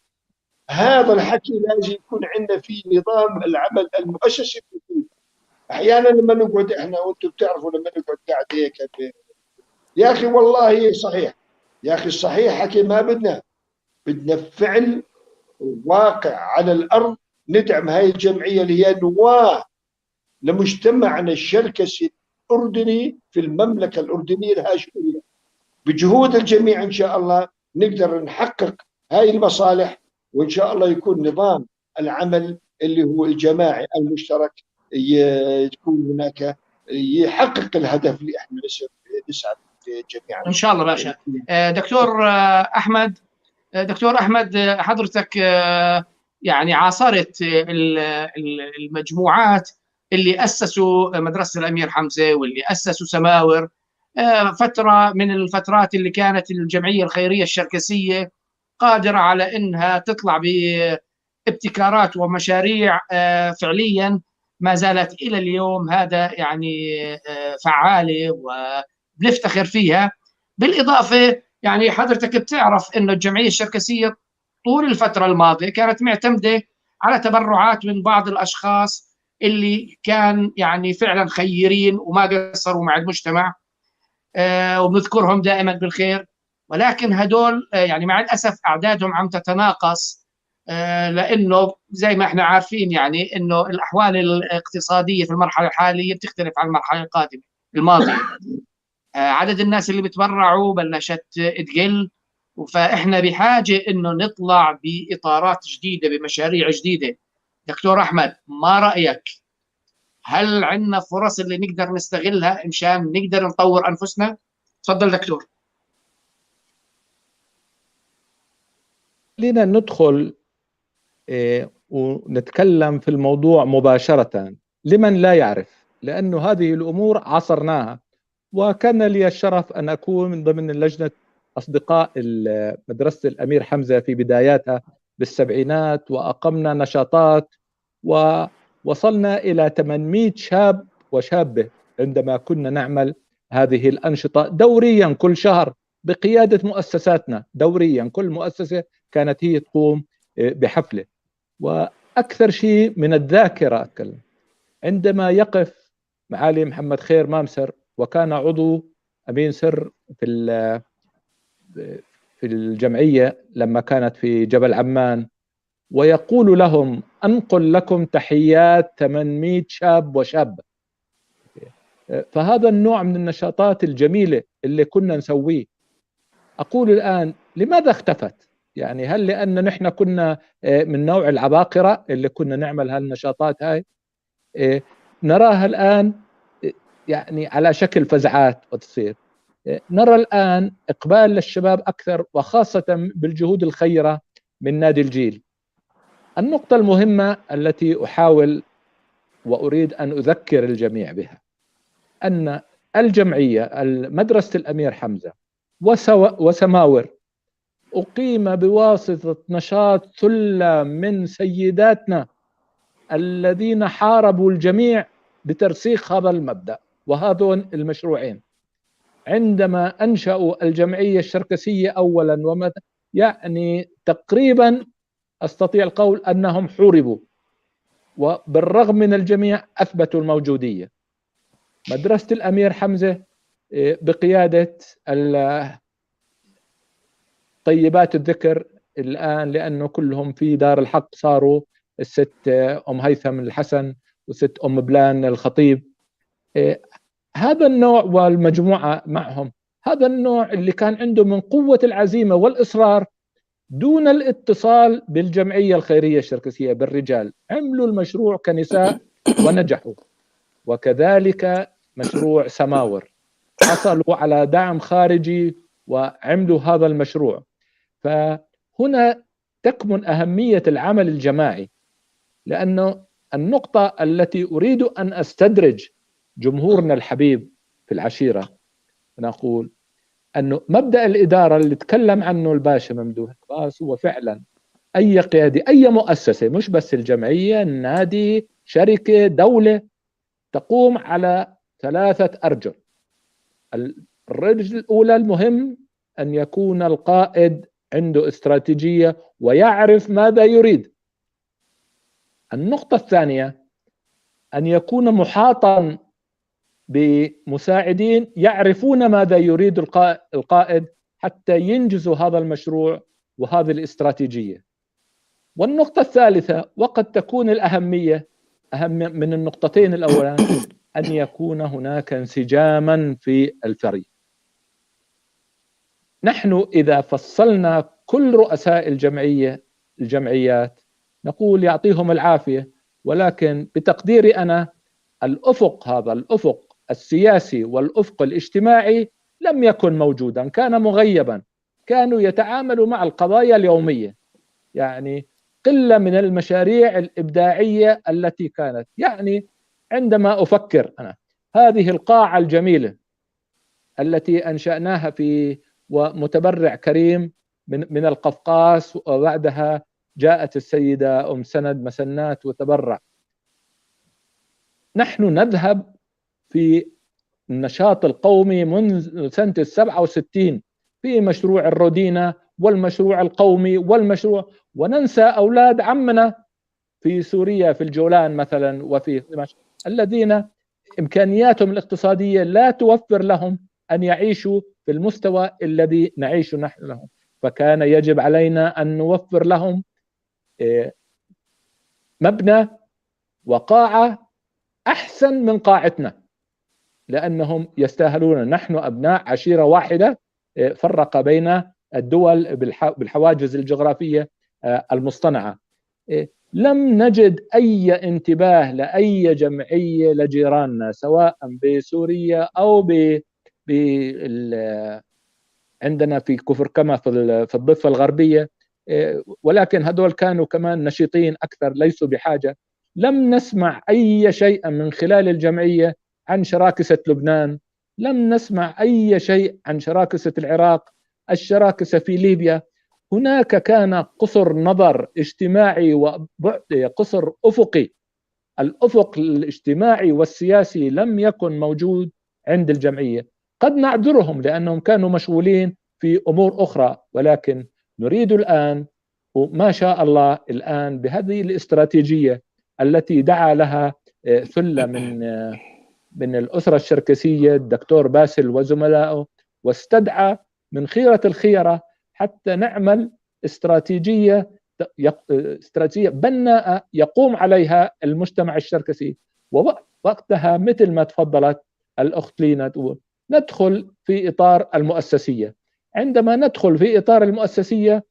هذا الحكي لازم يكون عندنا في نظام العمل المؤسسي. احيانا لما نقعد احنا وانتم بتعرفوا لما نقعد قاعد هيك يا اخي والله صحيح، يا اخي الصحيح حكي ما بدنا فعل واقع على الارض ندعم هاي الجمعيه اللي هي نواه لمجتمعنا الشركسي الاردني في المملكه الاردنيه الهاشميه. بجهود الجميع ان شاء الله نقدر نحقق هاي المصالح، وان شاء الله يكون نظام العمل اللي هو الجماعي المشترك تكون هناك يحقق الهدف اللي احنا نسعى جميعا ان شاء الله باشا. دكتور احمد حضرتك يعني عاصرت المجموعات اللي اسسوا مدرسه الامير حمزه واللي اسسوا سماور، فتره من الفترات اللي كانت الجمعيه الخيريه الشركسيه قادره على انها تطلع بابتكارات ومشاريع فعليا ما زالت الى اليوم هذا يعني فعاله وبنفتخر فيها. بالاضافه يعني حضرتك بتعرف انه الجمعيه الشركسيه طول الفتره الماضيه كانت معتمده على تبرعات من بعض الاشخاص اللي كان يعني فعلا خيرين وما قصروا مع المجتمع، وبنذكرهم دائما بالخير. ولكن هدول يعني مع الاسف اعدادهم عم تتناقص، لانه زي ما احنا عارفين يعني انه الاحوال الاقتصاديه في المرحله الحاليه بتختلف عن المرحله القادمه الماضيه. عدد الناس اللي بتبرعوا بلشت تقل، فاحنا بحاجه انه نطلع باطارات جديده بمشاريع جديده. دكتور احمد، ما رايك؟ هل عندنا فرص اللي نقدر نستغلها مشان نقدر نطور انفسنا؟ تفضل دكتور. خلينا ندخل ونتكلم في الموضوع مباشرة لمن لا يعرف، لأنه هذه الأمور عصرناها، وكان لي الشرف أن أكون من ضمن لجنة أصدقاء مدرسة الأمير حمزة في بداياتها بالسبعينات، وأقمنا نشاطات ووصلنا إلى 800 شاب وشابة عندما كنا نعمل هذه الأنشطة دوريا كل شهر بقيادة مؤسساتنا. دوريا كل مؤسسة كانت هي تقوم بحفلة. وأكثر شيء من الذاكرة أتكلم عندما يقف معالي محمد خير مامسر، وكان عضو أمين سر في الجمعية لما كانت في جبل عمان، ويقول لهم أنقل لكم تحيات 800 شاب وشابة. فهذا النوع من النشاطات الجميلة اللي كنا نسويه. أقول الآن لماذا اختفت؟ يعني هل لأن نحن كنا من نوع العباقرة اللي كنا نعمل هالنشاطات هاي؟ نراها الآن يعني على شكل فزعات وتصير. نرى الآن إقبال للشباب أكثر، وخاصة بالجهود الخيرة من نادي الجيل. النقطة المهمة التي أحاول وأريد أن أذكر الجميع بها، أن الجمعية مدرسة الأمير حمزة وسماور أقيم بواسطة نشاط ثلة من سيداتنا الذين حاربوا الجميع بترسيخ هذا المبدأ وهذون المشروعين. عندما أنشأوا الجمعية الشركسية أولا يعني تقريبا أستطيع القول أنهم حوربوا، وبالرغم من الجميع أثبتوا الموجودية. مدرسة الأمير حمزة بقيادة طيبات الذكر الآن، لأنه كلهم في دار الحق صاروا الست أم هيثم الحسن وست أم بلان الخطيب، هذا النوع والمجموعة معهم، هذا النوع اللي كان عنده من قوة العزيمة والإصرار دون الاتصال بالجمعية الخيرية الشركسية بالرجال، عملوا المشروع كنساء ونجحوا. وكذلك مشروع سماور حصلوا على دعم خارجي وعملوا هذا المشروع. فهنا تكمن أهمية العمل الجماعي، لأنه النقطة التي أريد أن أستدرج جمهورنا الحبيب في العشيرة، نقول أنه مبدأ الإدارة اللي تكلم عنه الباشا ممدوح باس هو فعلا أي قيادي، أي مؤسسة، مش بس الجمعية، النادي، شركة، دولة، تقوم على 3 أرجل. الرجل الأولى المهم أن يكون القائد عنده استراتيجية ويعرف ماذا يريد. النقطة الثانية أن يكون محاطا بمساعدين يعرفون ماذا يريد القائد حتى ينجزوا هذا المشروع وهذه الاستراتيجية. والنقطة الثالثة، وقد تكون الأهمية أهم من النقطتين الأولى، أن يكون هناك انسجاما في الفريق. نحن إذا فصلنا كل رؤساء الجمعيات نقول يعطيهم العافية، ولكن بتقديري أنا الأفق، هذا الأفق السياسي والأفق الاجتماعي لم يكن موجودا، كان مغيبا. كانوا يتعاملوا مع القضايا اليومية، يعني قلة من المشاريع الإبداعية التي كانت. يعني عندما أفكر أنا هذه القاعة الجميلة التي أنشأناها في ومتبرع كريم من القفقاس، وبعدها جاءت السيدة أم سند مسنات وتبرع. نحن نذهب في النشاط القومي منذ سنة 67 في مشروع الرودينا والمشروع القومي والمشروع، وننسى أولاد عمنا في سوريا في الجولان مثلا وفي دمشق الذين إمكانياتهم الاقتصادية لا توفر لهم أن يعيشوا في المستوى الذي نعيش نحن لهم. فكان يجب علينا أن نوفر لهم مبنى وقاعة أحسن من قاعتنا، لأنهم يستاهلون. نحن أبناء عشيرة واحدة فرق بين الدول بالحواجز الجغرافية المصطنعة. لم نجد أي انتباه لأي جمعية لجيراننا، سواء بسوريا أو عندنا في كفر كما في الضفة الغربية، ولكن هذول كانوا كمان نشيطين أكثر، ليسوا بحاجة. لم نسمع أي شيء من خلال الجمعية عن شراكسة لبنان، لم نسمع أي شيء عن شراكسة العراق، الشراكسة في ليبيا. هناك كان قصر نظر اجتماعي وقصر أفقي. الأفق الاجتماعي والسياسي لم يكن موجود عند الجمعية. قد نعذرهم لأنهم كانوا مشغولين في أمور أخرى، ولكن نريد الآن، وما شاء الله الآن بهذه الاستراتيجية التي دعا لها ثلة من الأسرة الشركسية الدكتور باسل وزملائه، واستدعى من خيرة الخيرة حتى نعمل استراتيجية بناءة يقوم عليها المجتمع الشركسي. ووقتها مثل ما تفضلت الأخت لينا ندخل في إطار المؤسسية. عندما ندخل في إطار المؤسسية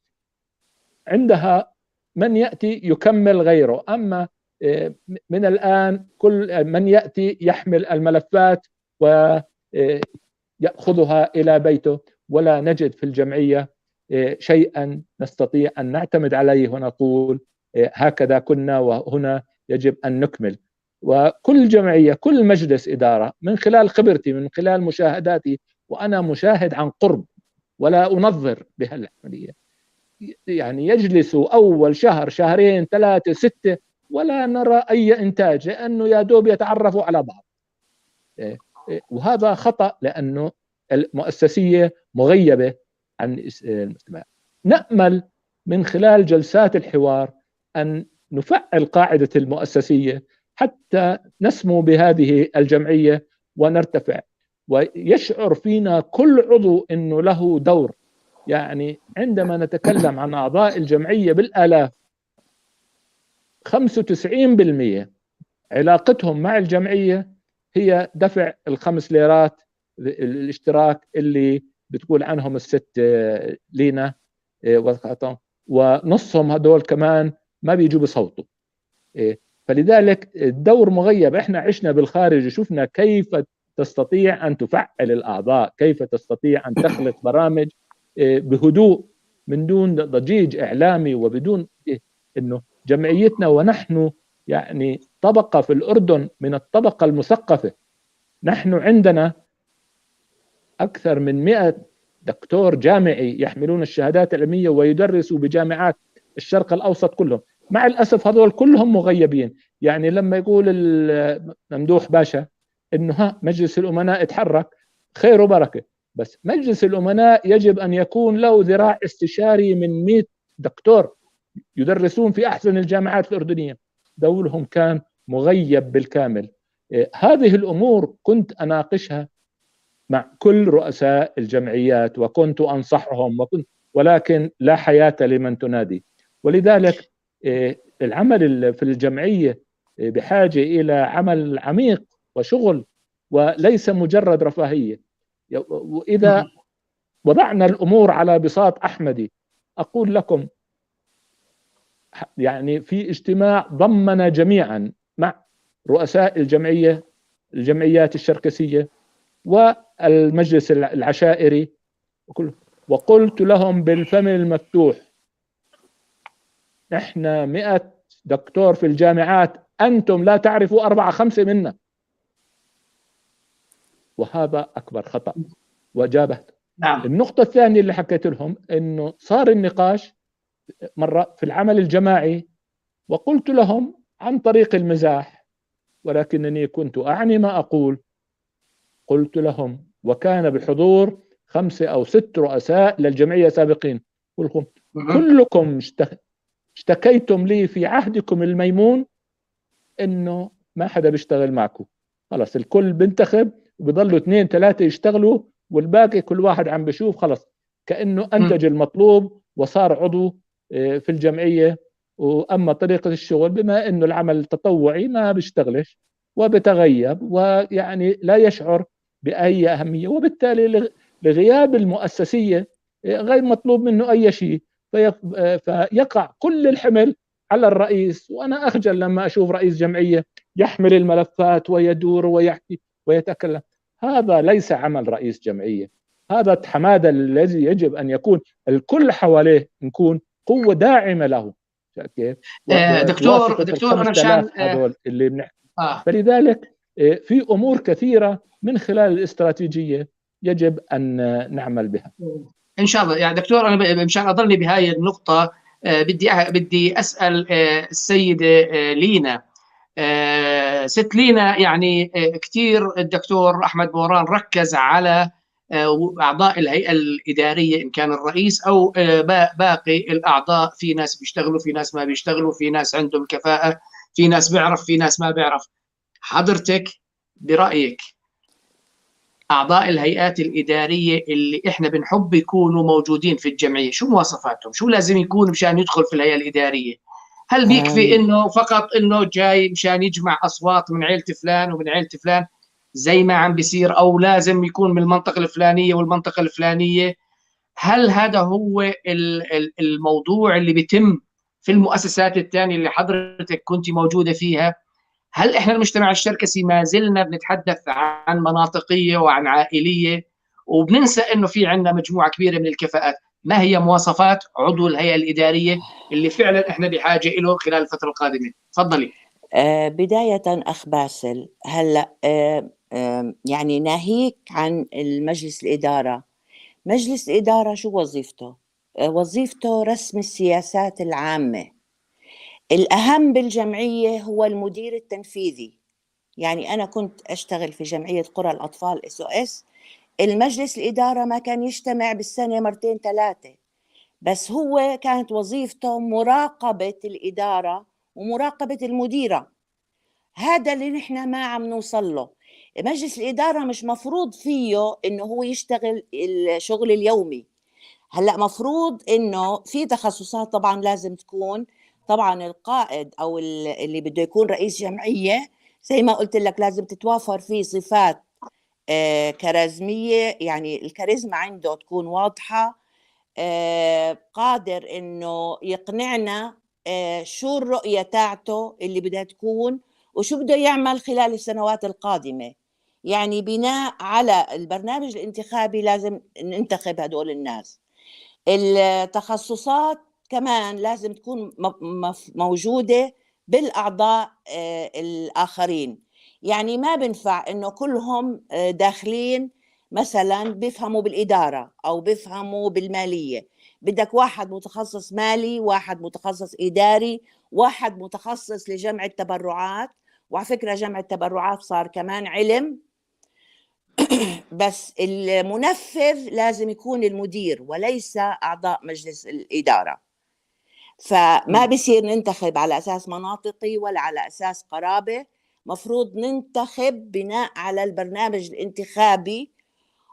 عندها من يأتي يكمل غيره، أما من الآن كل من يأتي يحمل الملفات ويأخذها إلى بيته، ولا نجد في الجمعية شيئا نستطيع أن نعتمد عليه ونقول هكذا كنا وهنا يجب أن نكمل. وكل جمعية كل مجلس إدارة من خلال خبرتي من خلال مشاهداتي، وأنا مشاهد عن قرب ولا أنظر بهالعملية، يعني يجلسوا أول شهر شهرين 3 6 ولا نرى أي إنتاج، لأنه يا دوب يتعرفوا على بعض. وهذا خطأ، لأنه المؤسسية مغيبة عن المجتمع. نأمل من خلال جلسات الحوار أن نفعل قاعدة المؤسسية حتى نسمو بهذه الجمعية ونرتفع، ويشعر فينا كل عضو أنه له دور. يعني عندما نتكلم عن أعضاء الجمعية بالآلاف، 95% علاقتهم مع الجمعية هي دفع ال5 ليرات الاشتراك اللي بتقول عنهم الست لينا، ونصهم هدول كمان ما بيجوا بصوتوا. فلذلك الدور مغيب. احنا عشنا بالخارج وشفنا كيف تستطيع أن تفعل الأعضاء، كيف تستطيع أن تخلق برامج بهدوء من دون ضجيج إعلامي، وبدون إنه جمعيتنا ونحن يعني طبقة في الأردن من الطبقة المثقفة. نحن عندنا أكثر من 100 دكتور جامعي يحملون الشهادات العلمية ويدرسوا بجامعات الشرق الأوسط كلهم. مع الأسف هذول كلهم مغيبين. يعني لما يقول ممدوح باشا إنه مجلس الأمناء اتحرك، خير وبركة، بس مجلس الأمناء يجب أن يكون له ذراع استشاري من 100 دكتور يدرسون في أحسن الجامعات الأردنية. دورهم كان مغيب بالكامل. هذه الأمور كنت أناقشها مع كل رؤساء الجمعيات وكنت أنصحهم، ولكن لا حياة لمن تنادي. ولذلك العمل في الجمعية بحاجة إلى عمل عميق وشغل، وليس مجرد رفاهية. وإذا وضعنا الأمور على بساط أحمدي، أقول لكم يعني في اجتماع ضمنا جميعا مع رؤساء الجمعيات الشركسية والمجلس العشائري، وقلت لهم بالفم المفتوح: احنا 100 دكتور في الجامعات، أنتم لا تعرفوا 4 5 منا، وهذا أكبر خطأ. وجابت النقطة الثانية اللي حكيت لهم، إنه صار النقاش مرة في العمل الجماعي، وقلت لهم عن طريق المزاح ولكنني كنت أعني ما أقول. قلت لهم، وكان بحضور 5 أو 6 رؤساء للجمعية سابقين، قلت لهم كلكم اشتكيتم لي في عهدكم الميمون إنه ما حدا بيشتغل معكم، خلص الكل بنتخب وبيضلوا 2 3 يشتغلوا والباقي كل واحد عم بشوف، خلص كأنه أنتج المطلوب وصار عضو في الجمعية. وأما طريقة الشغل، بما أنه العمل التطوعي ما بيشتغلش وبتغيب ويعني لا يشعر بأي أهمية، وبالتالي لغياب المؤسسية غير مطلوب منه أي شيء، فيقع كل الحمل على الرئيس. وأنا أخجل لما أشوف رئيس جمعية يحمل الملفات ويدور ويحكي ويتكلم. هذا ليس عمل رئيس جمعية، هذا حمادة الذي يجب أن يكون الكل حواليه، نكون قوة داعمة له. دكتور أنا مشان هذول اللي بنحكي. فلذلك في أمور كثيرة من خلال الاستراتيجية يجب أن نعمل بها إن شاء الله. يعني دكتور أنا مشان أضلني بهاي النقطة، بدي أسأل السيدة لينا. ست لينا، يعني كثير الدكتور أحمد بوران ركز على أعضاء الهيئة الإدارية، إن كان الرئيس أو باقي الأعضاء. في ناس بيشتغلوا، في ناس ما بيشتغلوا، في ناس عندهم كفاءة، في ناس بيعرف، في ناس ما بيعرف. حضرتك برأيك أعضاء الهيئات الإدارية اللي إحنا بنحب يكونوا موجودين في الجمعية، شو مواصفاتهم؟ شو لازم يكون مشان يدخل في الهيئة الإدارية؟ هل بيكفي إنه فقط إنه جاي مشان يجمع أصوات من عيلة فلان ومن عيلة فلان زي ما عم بيصير، أو لازم يكون من المنطقة الفلانية والمنطقة الفلانية؟ هل هذا هو الموضوع اللي بيتم في المؤسسات الثانية اللي حضرتك كنت موجودة فيها؟ هل إحنا المجتمع الشركسي ما زلنا بنتحدث عن مناطقية وعن عائلية، وبننسى إنه في عندنا مجموعة كبيرة من الكفاءات؟ ما هي مواصفات عضو الهيئة الإدارية اللي فعلا إحنا بحاجة له خلال الفترة القادمة؟ تفضلي. بداية أخ باسل، هلأ يعني ناهيك عن المجلس الإدارة. مجلس الإدارة شو وظيفته؟ وظيفته رسم السياسات العامة. الأهم بالجمعية هو المدير التنفيذي. يعني أنا كنت أشتغل في جمعية قرى الأطفال SOS. المجلس الإدارة ما كان يجتمع بالسنة مرتين ثلاثة، بس هو كانت وظيفته مراقبة الإدارة ومراقبة المديرة. هذا اللي نحن ما عم نوصل له. مجلس الإدارة مش مفروض فيه إنه هو يشتغل الشغل اليومي. هلأ مفروض إنه في تخصصات طبعا لازم تكون، طبعا القائد أو اللي بده يكون رئيس جمعية زي ما قلت لك لازم تتوافر فيه صفات كاريزمية، يعني الكاريزما عنده تكون واضحة، قادر إنه يقنعنا شو الرؤية تاعته اللي بدها تكون وشو بده يعمل خلال السنوات القادمة. يعني بناء على البرنامج الانتخابي لازم ننتخب هدول الناس. التخصصات كمان لازم تكون موجودة بالأعضاء الآخرين. يعني ما بنفع إنه كلهم داخلين مثلا بيفهموا بالإدارة أو بيفهموا بالمالية. بدك واحد متخصص مالي، واحد متخصص إداري، واحد متخصص لجمع التبرعات. وعلى فكرة جمع التبرعات صار كمان علم، بس المنفذ لازم يكون المدير وليس أعضاء مجلس الإدارة. فما بصير ننتخب على أساس مناطقي ولا على أساس قرابة. مفروض ننتخب بناء على البرنامج الانتخابي.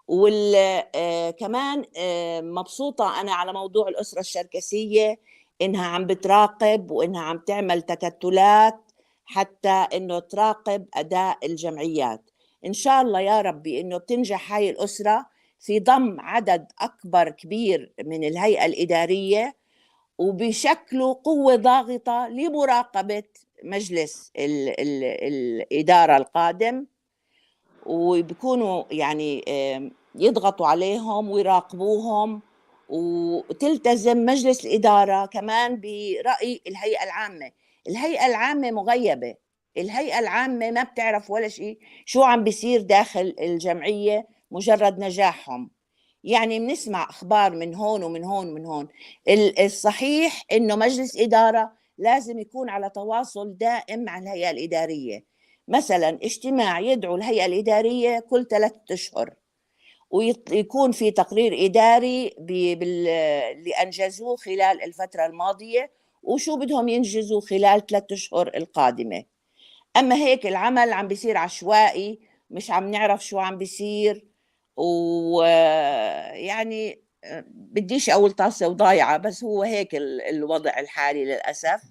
وكمان مبسوطة أنا على موضوع الأسرة الشركسية، إنها عم بتراقب وإنها عم تعمل تكتلات حتى إنه تراقب أداء الجمعيات. إن شاء الله يا ربي إنه بتنجح هاي الأسرة في ضم عدد أكبر كبير من الهيئة الإدارية، وبشكلوا قوة ضاغطة لمراقبة مجلس الإدارة القادم، وبيكونوا يعني يضغطوا عليهم ويراقبوهم، وتلتزم مجلس الإدارة كمان برأي الهيئة العامة. الهيئة العامة مغيبة، الهيئة العامة ما بتعرف ولا شيء شو عم بيصير داخل الجمعية مجرد نجاحهم. يعني بنسمع أخبار من هون ومن هون ومن هون. الصحيح إنه مجلس إدارة لازم يكون على تواصل دائم مع الهيئة الإدارية. مثلا اجتماع يدعو الهيئة الإدارية كل 3 أشهر، ويكون في تقرير إداري اللي أنجزوه خلال الفترة الماضية وشو بدهم ينجزوا خلال 3 أشهر القادمة. أما هيك العمل عم بيصير عشوائي، مش عم نعرف شو عم بيصير، ويعني بديش أقول طاسة وضايعة، بس هو هيك الوضع الحالي للأسف.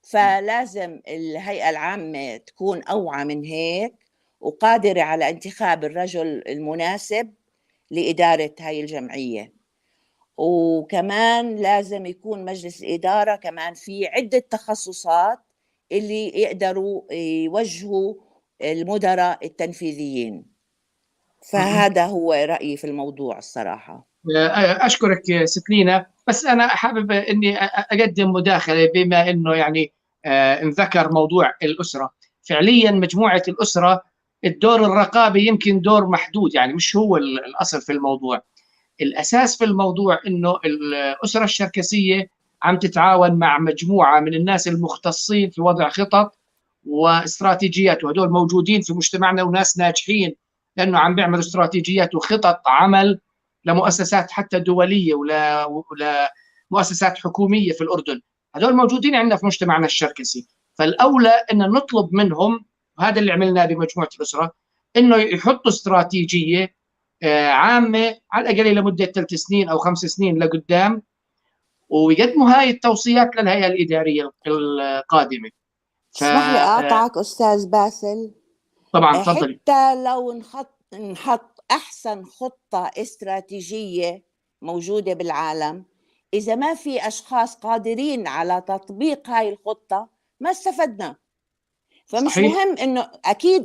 فلازم الهيئة العامة تكون أوعى من هيك وقادرة على انتخاب الرجل المناسب لإدارة هاي الجمعية. وكمان لازم يكون مجلس الإدارة كمان في عدة تخصصات اللي يقدروا يوجهوا المدراء التنفيذيين. فهذا هو رأيي في الموضوع الصراحة. أشكرك ست لينا، بس أنا حابب أني أقدم مداخلة بما أنه يعني انذكر موضوع الأسرة. فعليا مجموعة الأسرة الدور الرقابي يمكن دور محدود، يعني مش هو الأصل في الموضوع. الأساس في الموضوع أنه الأسرة الشركسية عم تتعاون مع مجموعة من الناس المختصين في وضع خطط واستراتيجيات، وهدول موجودين في مجتمعنا وناس ناجحين لأنه عم بيعملوا استراتيجيات وخطط عمل لمؤسسات حتى دولية ولا مؤسسات حكومية في الأردن. هذول موجودين عندنا في مجتمعنا الشركسي، فالأولى أن نطلب منهم، وهذا اللي عملناه بمجموعة الأسرة، أنه يحطوا استراتيجية عامة على الأقل لمدة 3 سنين أو 5 سنين لقدام، ويقدموا هاي التوصيات للهيئة الإدارية القادمة. اسمح لي أقاطعك أستاذ باسل. طبعا تفضلي. حتى لو نحط أحسن خطة استراتيجية موجودة بالعالم، إذا ما في أشخاص قادرين على تطبيق هاي الخطة ما استفدنا. فمش صحيح. مهم إنه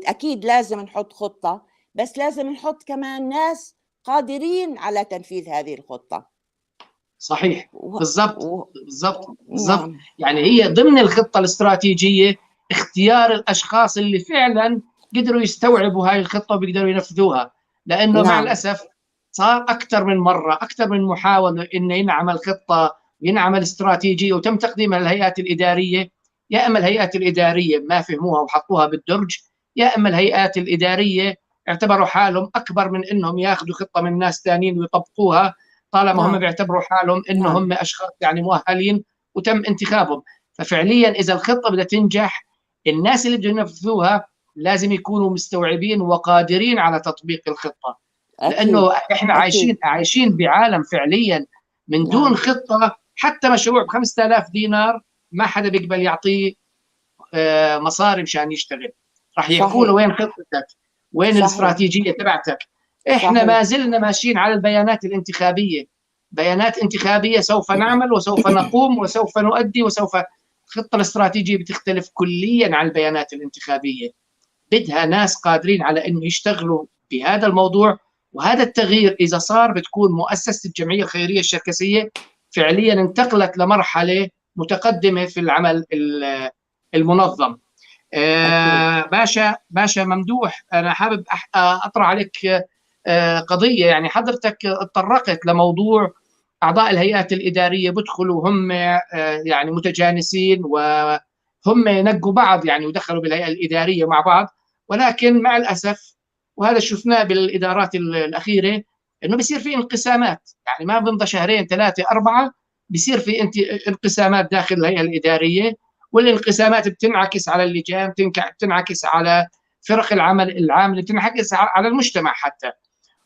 أكيد لازم نحط خطة، بس لازم نحط كمان ناس قادرين على تنفيذ هذه الخطة. صحيح بالضبط. يعني هي ضمن الخطة الاستراتيجية اختيار الاشخاص اللي فعلا قدروا يستوعبوا هاي الخطه وبيقدروا ينفذوها. لانه مع الاسف صار اكثر من مره، اكثر من محاوله انه ينعمل خطه، ينعمل استراتيجيه وتم تقديمها للهيئات الاداريه. يا اما الهيئات الاداريه ما فهموها وحطوها بالدرج، يا اما الهيئات الاداريه اعتبروا حالهم اكبر من انهم ياخذوا خطه من ناس ثانيين ويطبقوها، طالما هم بيعتبروا حالهم انهم اشخاص يعني مؤهلين وتم انتخابهم. ففعليا اذا الخطه بدها تنجح، الناس اللي بدهم ينفذوها لازم يكونوا مستوعبين وقادرين على تطبيق الخطه. لانه احنا عايشين بعالم فعليا من دون خطه. حتى مشروع ب5000 دينار ما حدا بيقبل يعطيه مصاري مشان يشتغل. راح يحكوا له وين خطتك، وين الاستراتيجيه تبعتك. احنا ما زلنا ماشيين على البيانات الانتخابيه، بيانات انتخابيه، سوف نعمل وسوف نقوم وسوف نؤدي وسوف. الخطه الاستراتيجيه بتختلف كليا عن البيانات الانتخابيه. بدها ناس قادرين على انه يشتغلوا بهذا الموضوع. وهذا التغيير اذا صار بتكون مؤسسه الجمعيه الخيريه الشركسيه فعليا انتقلت لمرحله متقدمه في العمل المنظم. باشا ممدوح، انا حابب اطرح عليك قضيه. يعني حضرتك تطرقت لموضوع اعضاء الهيئات الاداريه بدخلوا هم يعني متجانسين وهم نقوا بعض يعني ودخلوا بالهيئه الاداريه مع بعض. ولكن مع الاسف، وهذا شفناه بالادارات الاخيره، انه بيصير في انقسامات. يعني ما بمضى شهرين 3 4 بيصير في انقسامات داخل الهيئه الاداريه، والانقسامات بتنعكس على اللجان، بتنعكس على فرق العمل العامله، بتنعكس على المجتمع حتى.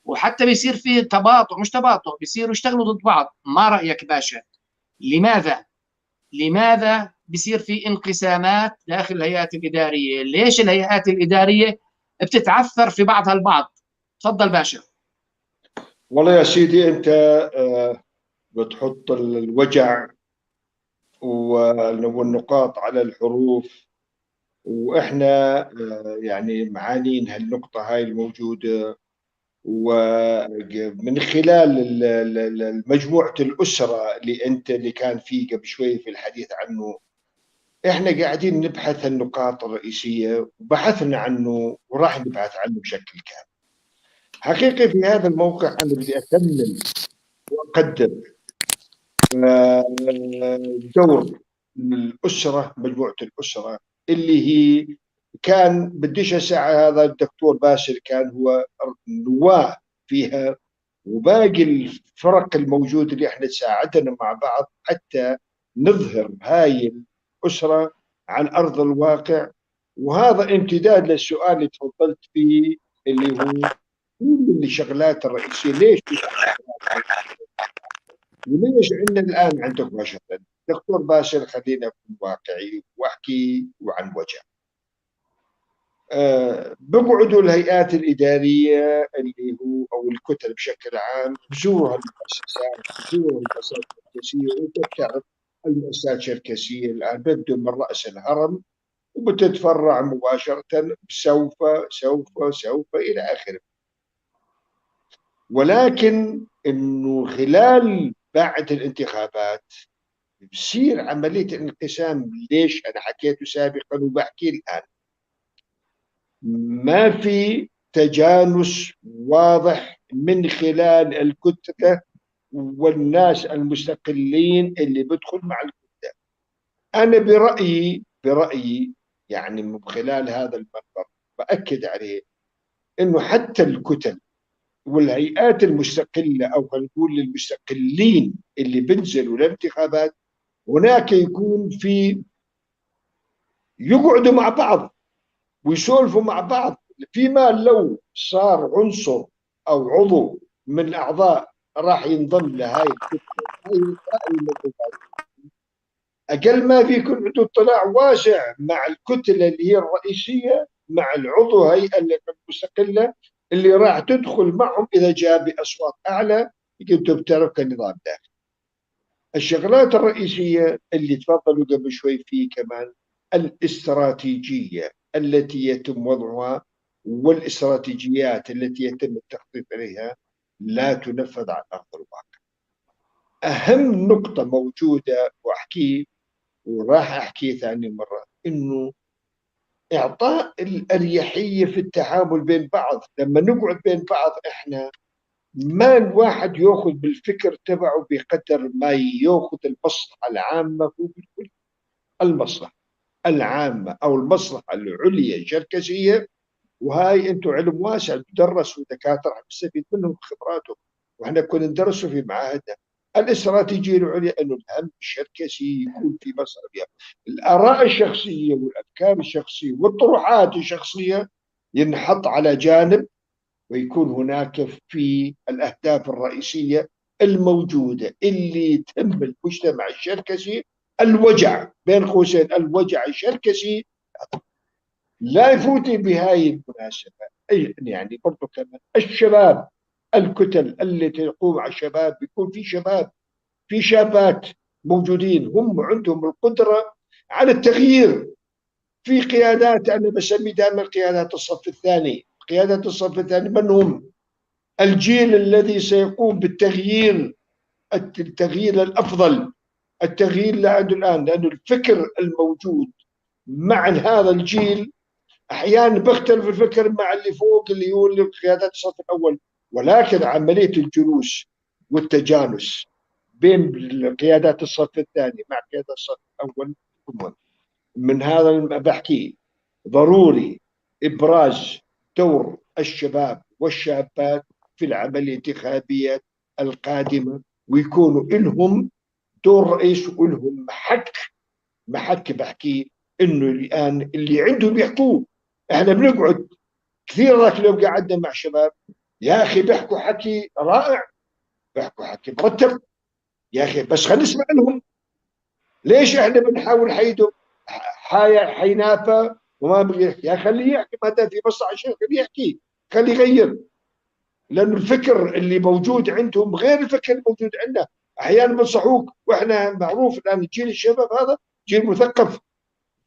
وحتى بيصير في تباطؤ، مش تباطؤ، بيصيروا يشتغلوا ضد بعض. ما رايك باشا؟ لماذا بيصير في انقسامات داخل الهيئات الاداريه؟ ليش الهيئات الاداريه بتتعثر في بعضها البعض؟ تفضل باشا. والله يا سيدي انت بتحط الوجع والنقاط على الحروف، واحنا يعني معانين هالنقطه هاي الموجوده. ومن خلال مجموعه الاسره اللي كان فيه قبل شوي في الحديث عنه، احنا قاعدين نبحث النقاط الرئيسيه وبحثنا عنه وراح نبحث عنه بشكل كامل. حقيقه في هذا الموقع انا بدي اكمل واقدر دور الاسره، مجموعه الاسره اللي هي كان بديش اسعى. هذا الدكتور باسل كان هو نواه فيها، وباقي الفرق الموجوده اللي احنا تساعدنا مع بعض حتى نظهر هاي الاسره على ارض الواقع. وهذا امتداد للسؤال اللي تفضلت فيه، اللي هو كل الشغلات الرئيسيه ليش وليش عندنا الان عندك بشر. دكتور باسل خلينا اكون واقعي واحكي عن وجه. بقعدوا الهيئات الاداريه اللي هو او الكتل بشكل عام، بزورها المؤسسات، بزورها المؤسسات الشركسيه. وانت بتعرف المؤسسات الشركسيه الان بدهم من راس الهرم وبتتفرع مباشره سوف سوف سوف الى اخره. ولكن انه خلال بعد الانتخابات بصير عمليه الانقسام. ليش انا حكيته سابقا وبحكي الان؟ ما في تجانس واضح من خلال الكتله والناس المستقلين اللي بدخل مع الكتله. انا برايي يعني من خلال هذا المنبر باكد عليه انه حتى الكتل والهيئات المستقله، او خلينا نقول المستقلين اللي بنزلوا الانتخابات، هناك يكون في يقعدوا مع بعض ويسولفوا مع بعض. فيما لو صار عنصر او عضو من الاعضاء راح ينضم لهاي الكتله، هاي اقل ما في يكون عنده اطلاع واسع مع الكتله اللي هي الرئيسيه، مع العضو هيئه المستقله اللي راح تدخل معهم اذا جاء باصوات اعلى. انتم بتعرفوا كنظام داخلي. الشغلات الرئيسيه اللي تفضلوا قبل شوي فيه كمان الاستراتيجيه التي يتم وضعها، والاستراتيجيات التي يتم التخطيط عليها لا تنفذ على ارض الواقع. اهم نقطه موجوده واحكيه وراح احكيه ثاني مره، انه إعطاء الأريحية في التعامل بين بعض. لما نقعد بين بعض إحنا ما الواحد يأخذ بالفكر تبعه بقدر ما يأخذ المصلحة العامة. هو بالكل المصلحة العامة أو المصلحة العليا الشركسية، وهاي أنتم علم واسع تدرس ودكاترة نستفيد منهم خبراتهم، وإحنا كنا ندرسه في معاهدنا. الاستراتيجية العليا أنه الهم الشركسي يكون في مصلحة. الآراء الشخصية والأفكار الشخصية والطروحات الشخصية ينحط على جانب، ويكون هناك في الأهداف الرئيسية الموجودة اللي تهم المجتمع الشركسي. الوجع بين قوسين، الوجع الشركسي لا يفوتني بهاي المناسبة. يعني برضو كمان الشباب، الكتل التي تقوم على الشباب، بيكون في شباب، في شابات موجودين هم عندهم القدرة على التغيير. في قيادات أنا بسمي دائما قيادات الصف الثاني. قيادات الصف الثاني من هم؟ الجيل الذي سيقوم بالتغيير، التغيير الأفضل، التغيير اللي عنده الآن. لأنه الفكر الموجود مع هذا الجيل أحيانا بيختلف الفكر مع اللي فوق اللي يقول قيادات الصف الأول، ولكن عملية الجلوس والتجانس بين قيادات الصف الثاني مع قيادات الصف الأول من هذا بحكي ضروري إبراز دور الشباب والشابات في العملية الانتخابية القادمة، ويكونوا لهم دور رئيس ولهم محك بحكي إنه الآن اللي عندهم يحكوه. إحنا بنقعد كثير ذاك اليوم قعدنا مع شباب يا أخي بيحكوا حكي رائع، بيحكوا حكي مرتب يا أخي، بس خلينا نسمع لهم. ليش إحنا بنحاول حيدهم حينافى وما بيجي يحكي؟ يا خليه يحكي، ما دام في مصلحة الشيخ خليه يحكي، خليه يغير. لأنه الفكر اللي موجود عندهم غير الفكر الموجود عندنا. أحيانا بنصحوك، وإحنا معروف الآن جيل الشباب هذا جيل مثقف،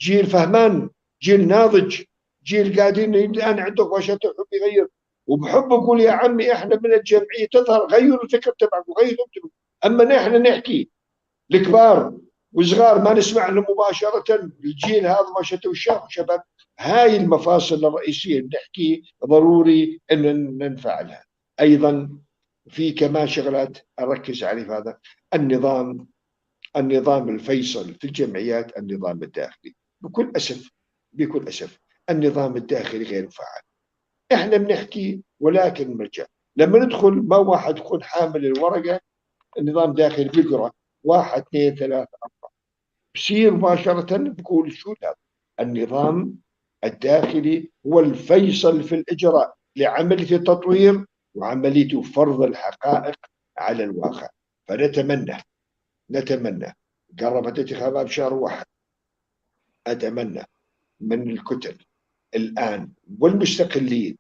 جيل فهمان، جيل ناضج، جيل قاعدين الآن عنده وشة الحب يغير، وبحب أقول يا عمي إحنا من الجمعية تظهر غيروا الفكر تبعكم، غيروا. أما نحن نحكي الكبار وصغار ما نسمع لهم مباشرة، الجيل هذا ما شتوا شباب. هاي المفاصل الرئيسية بنحكي ضروري أن ننفعلها. أيضا في كمان شغلات أركز عليه في هذا النظام الفيصل في الجمعيات، النظام الداخلي. بكل أسف النظام الداخلي غير فعال. إحنا بنحكي ولكن مرجع لما ندخل ما واحد يكون حامل الورقة النظام الداخلي بيقرأ 1 2 3 4 بصير مباشرة بقول شو هذا. النظام الداخلي هو الفيصل في الإجراء لعملية التطوير وعملية فرض الحقائق على الواقع. نتمنى قربت الانتخابات بشهر 1، أتمنى من الكتل الآن والمستقلين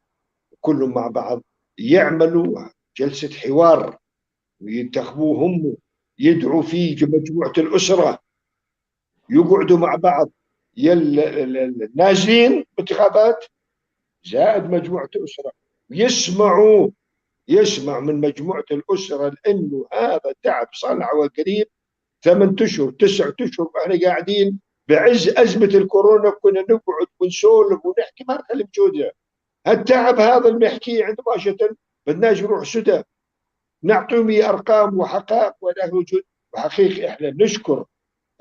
كلهم مع بعض يعملوا جلسة حوار وينتخبوهم، يدعوا فيه مجموعة الأسرة، يقعدوا مع بعض النازلين انتخابات زائد مجموعة الأسرة، يسمع من مجموعة الأسرة لأنه هذا تعب صنع وقريب 8 أشهر 9 أشهر احنا قاعدين بعز أزمة الكورونا، كنا نقعد ونسولف ونحكي ما نكلم جوده. التعب هذا اللي نحكيه عند باشا بدناش نروح سدى نعطيهم أرقام وحقائق ولا وجود. وحقيقي احنا نشكر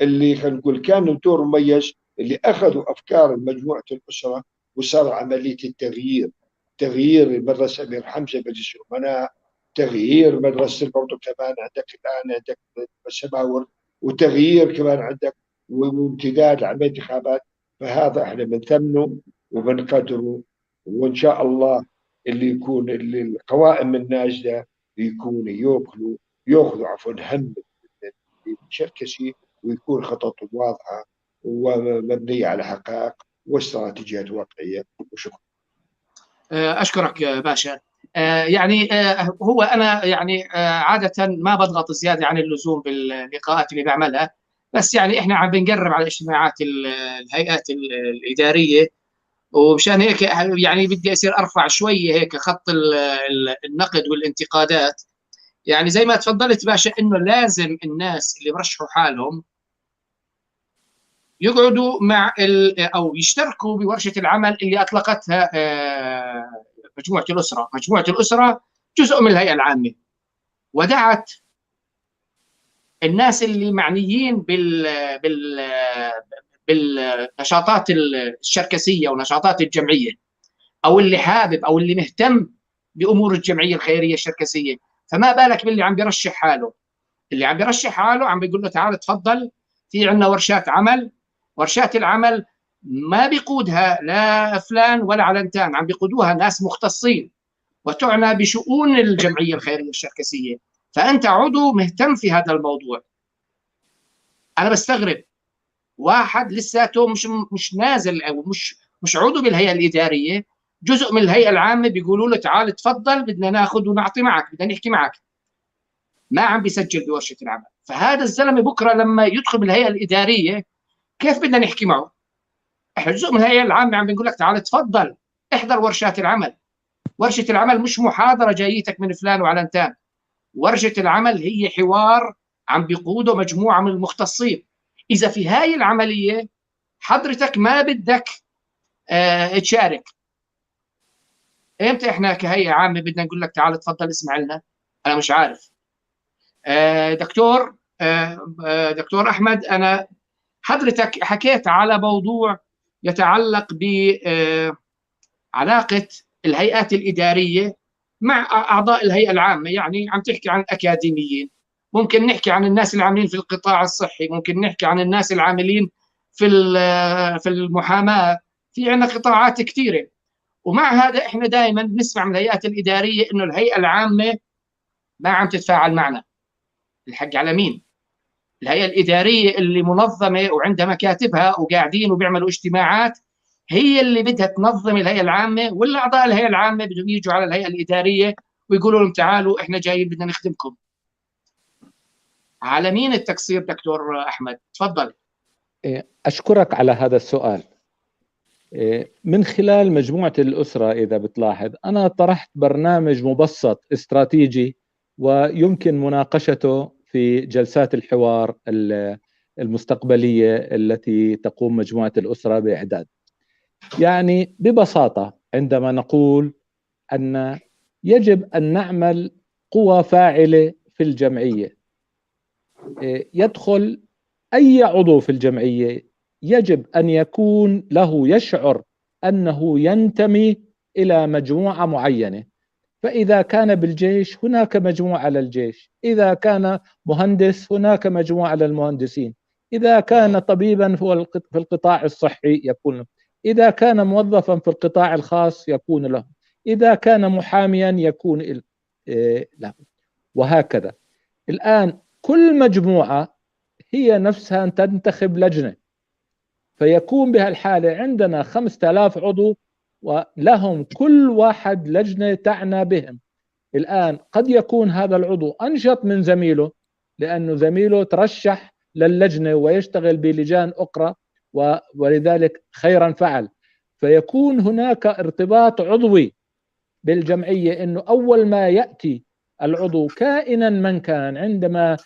اللي خلينا نقول كان دور مميز اللي أخذوا أفكار مجموعة الأسرة وصار عملية التغيير. تغيير المدرسة أمير حمزة مجلس الأمناء، تغيير مدرسة برضو كمان عندك الآن عندك السماور، وتغيير كمان عندك وامتداد عملية انتخابات. فهذا احنا بنثمنه وبنقدره، وإن شاء الله اللي يكون اللي القوائم الناجدة يكون ياخذوا هم الشركسي، ويكون خطط واضحة ومبنية على حقائق واستراتيجيات واقعية. وشكرا. أشكرك يا باشا. يعني هو أنا يعني عادة ما بضغط زيادة عن اللزوم باللقاءات اللي بعملها، بس يعني إحنا عم بنقرب على اجتماعات الهيئات الإدارية، ومشان هيك يعني بدي أصير أرفع شوية هيك خط النقد والانتقادات. يعني زي ما تفضلت باشا إنه لازم الناس اللي برشحوا حالهم يقعدوا مع أو يشتركوا بورشة العمل اللي أطلقتها مجموعة الأسرة. مجموعة الأسرة جزء من الهيئة العامة، ودعت الناس اللي معنيين بالنشاطات الشركسية ونشاطات الجمعية، أو اللي حابب أو اللي مهتم بأمور الجمعية الخيرية الشركسية. فما بالك باللي عم بيرشح حاله. اللي عم بيرشح حاله عم بيقول له تعال تفضل، في عندنا ورشات عمل. ورشات العمل ما بيقودها لا فلان ولا علنتان، عم بيقودوها ناس مختصين وتعنى بشؤون الجمعية الخيرية الشركسية. فأنت عضو مهتم في هذا الموضوع. أنا بستغرب واحد لساته مش نازل أو مش عضو بالهيئة الإدارية، جزء من الهيئة العامة، بيقولوا له تعال تفضل بدنا ناخذ ونعطي معك، بدنا نحكي معك، ما عم بيسجل بورشة العمل. فهذا الزلمة بكرة لما يدخل بالهيئة الإدارية كيف بدنا نحكي معه؟ احنا جزء من الهيئة العامة، عم بنقول لك تعال تفضل احضر ورشات العمل. ورشة العمل مش محاضرة جايتك من فلان وعلنتان. ورشة العمل هي حوار عم بيقوده مجموعة من المختصين. إذا في هاي العملية حضرتك ما بدك تشارك، امتى احنا كهيئة عامة بدنا نقول لك تعال تفضل اسمع لنا؟ أنا مش عارف. دكتور أحمد، أنا حضرتك حكيت على موضوع يتعلق بعلاقة الهيئات الإدارية مع أعضاء الهيئة العامة. يعني عم تحكي عن الأكاديميين، ممكن نحكي عن الناس العاملين في القطاع الصحي، ممكن نحكي عن الناس العاملين في المحاماة. في عندنا قطاعات كثيرة. ومع هذا احنا دائما بنسمع من الهيئات الإدارية إنه الهيئة العامة ما عم تتفاعل معنا. الحق على مين؟ الهيئة الإدارية اللي منظمة وعندها مكاتبها وقاعدين وبيعملوا اجتماعات هي اللي بدها تنظم الهيئة العامة، ولا أعضاء الهيئة العامة بدهم يجوا على الهيئة الإدارية ويقولوا لهم تعالوا إحنا جايين بدنا نخدمكم؟ على مين التقصير دكتور أحمد؟ تفضل. أشكرك على هذا السؤال. من خلال مجموعة الأسرة إذا بتلاحظ أنا طرحت برنامج مبسط استراتيجي ويمكن مناقشته في جلسات الحوار المستقبلية التي تقوم مجموعة الأسرة بإعداد. يعني ببساطة عندما نقول أن يجب أن نعمل قوة فاعلة في الجمعية، يدخل أي عضو في الجمعية يجب أن يكون له يشعر أنه ينتمي إلى مجموعة معينة. فإذا كان بالجيش هناك مجموعة للجيش، إذا كان مهندس هناك مجموعة للمهندسين، إذا كان طبيبا في القطاع الصحي يكون له، إذا كان موظفا في القطاع الخاص يكون له، إذا كان محاميا يكون له، وهكذا. الآن كل مجموعة هي نفسها تنتخب لجنة، فيكون بهالحالة عندنا 5000 عضو ولهم كل واحد لجنة تعنى بهم. الآن قد يكون هذا العضو أنشط من زميله لأنه زميله ترشح للجنة ويشتغل بلجان أخرى ولذلك خيرا فعل. فيكون هناك ارتباط عضوي بالجمعية، إنه أول ما يأتي العضو كائنا من كان عندما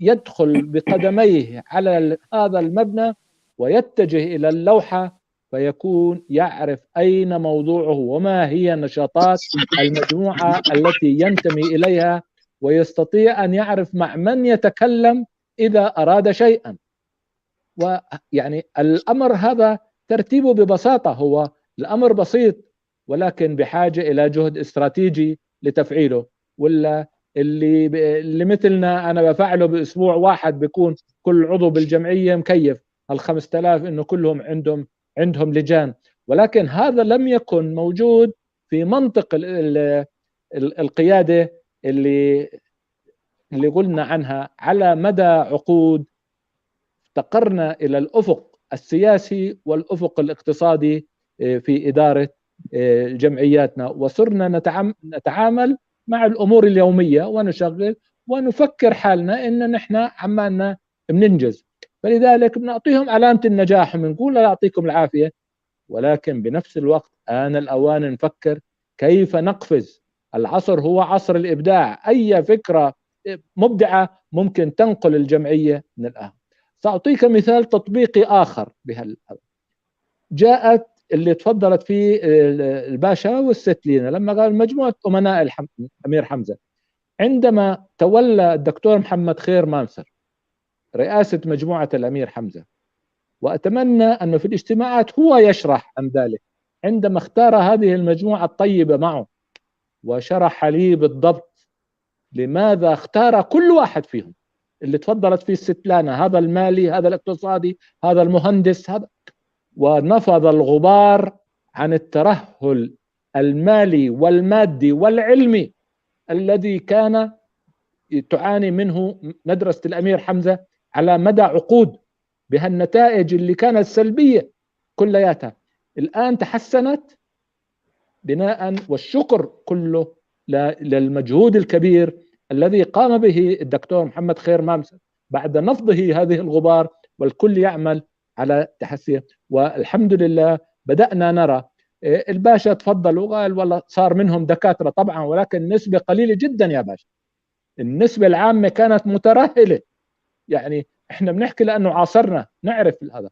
يدخل بقدميه على هذا المبنى ويتجه إلى اللوحة فيكون يعرف أين موضوعه وما هي نشاطات المجموعة التي ينتمي إليها، ويستطيع أن يعرف مع من يتكلم إذا أراد شيئا. ويعني الأمر هذا ترتيبه ببساطة، هو الأمر بسيط ولكن بحاجة إلى جهد استراتيجي لتفعيله. ولا اللي مثلنا أنا بفعله بأسبوع واحد بيكون كل عضو بالجمعية مكيف. 5000 إنه كلهم عندهم لجان، ولكن هذا لم يكن موجود في منطق القيادة اللي قلنا عنها على مدى عقود. افتقرنا إلى الأفق السياسي والأفق الاقتصادي في إدارة جمعياتنا، وصرنا نتعامل مع الأمور اليومية ونشغل ونفكر حالنا إن نحن عمالنا بننجز. فلذلك بنعطيهم علامة النجاح وبنقول يعطيكم العافية، ولكن بنفس الوقت آن الأوان نفكر كيف نقفز. العصر هو عصر الإبداع، أي فكرة مبدعة ممكن تنقل الجمعية من الآن. سأعطيك مثال تطبيقي آخر جاءت اللي تفضلت فيه الباشا والست لينا لما قال مجموعة أمناء أمير حمزة، عندما تولى الدكتور محمد خير مانسر رئاسة مجموعة الأمير حمزة، وأتمنى أنه في الاجتماعات هو يشرح عن ذلك، عندما اختار هذه المجموعة الطيبة معه وشرح لي بالضبط لماذا اختار كل واحد فيهم، اللي تفضلت فيه الست لانا، هذا المالي، هذا الاقتصادي، هذا المهندس، هذا، ونفض الغبار عن الترهل المالي والمادي والعلمي الذي كان تعاني منه مدرسة الأمير حمزة على مدى عقود بهالنتائج اللي كانت سلبية كلياتها. الآن تحسنت بناء، والشكر كله للمجهود الكبير الذي قام به الدكتور محمد خير مامسة بعد نفضه هذه الغبار، والكل يعمل على تحسين. والحمد لله بدأنا نرى الباشا تفضل وقال والله صار منهم دكاترة طبعا، ولكن نسبة قليلة جدا يا باشا، النسبة العامة كانت مترهلة. يعني احنا بنحكي لأنه عاصرنا نعرف هذا.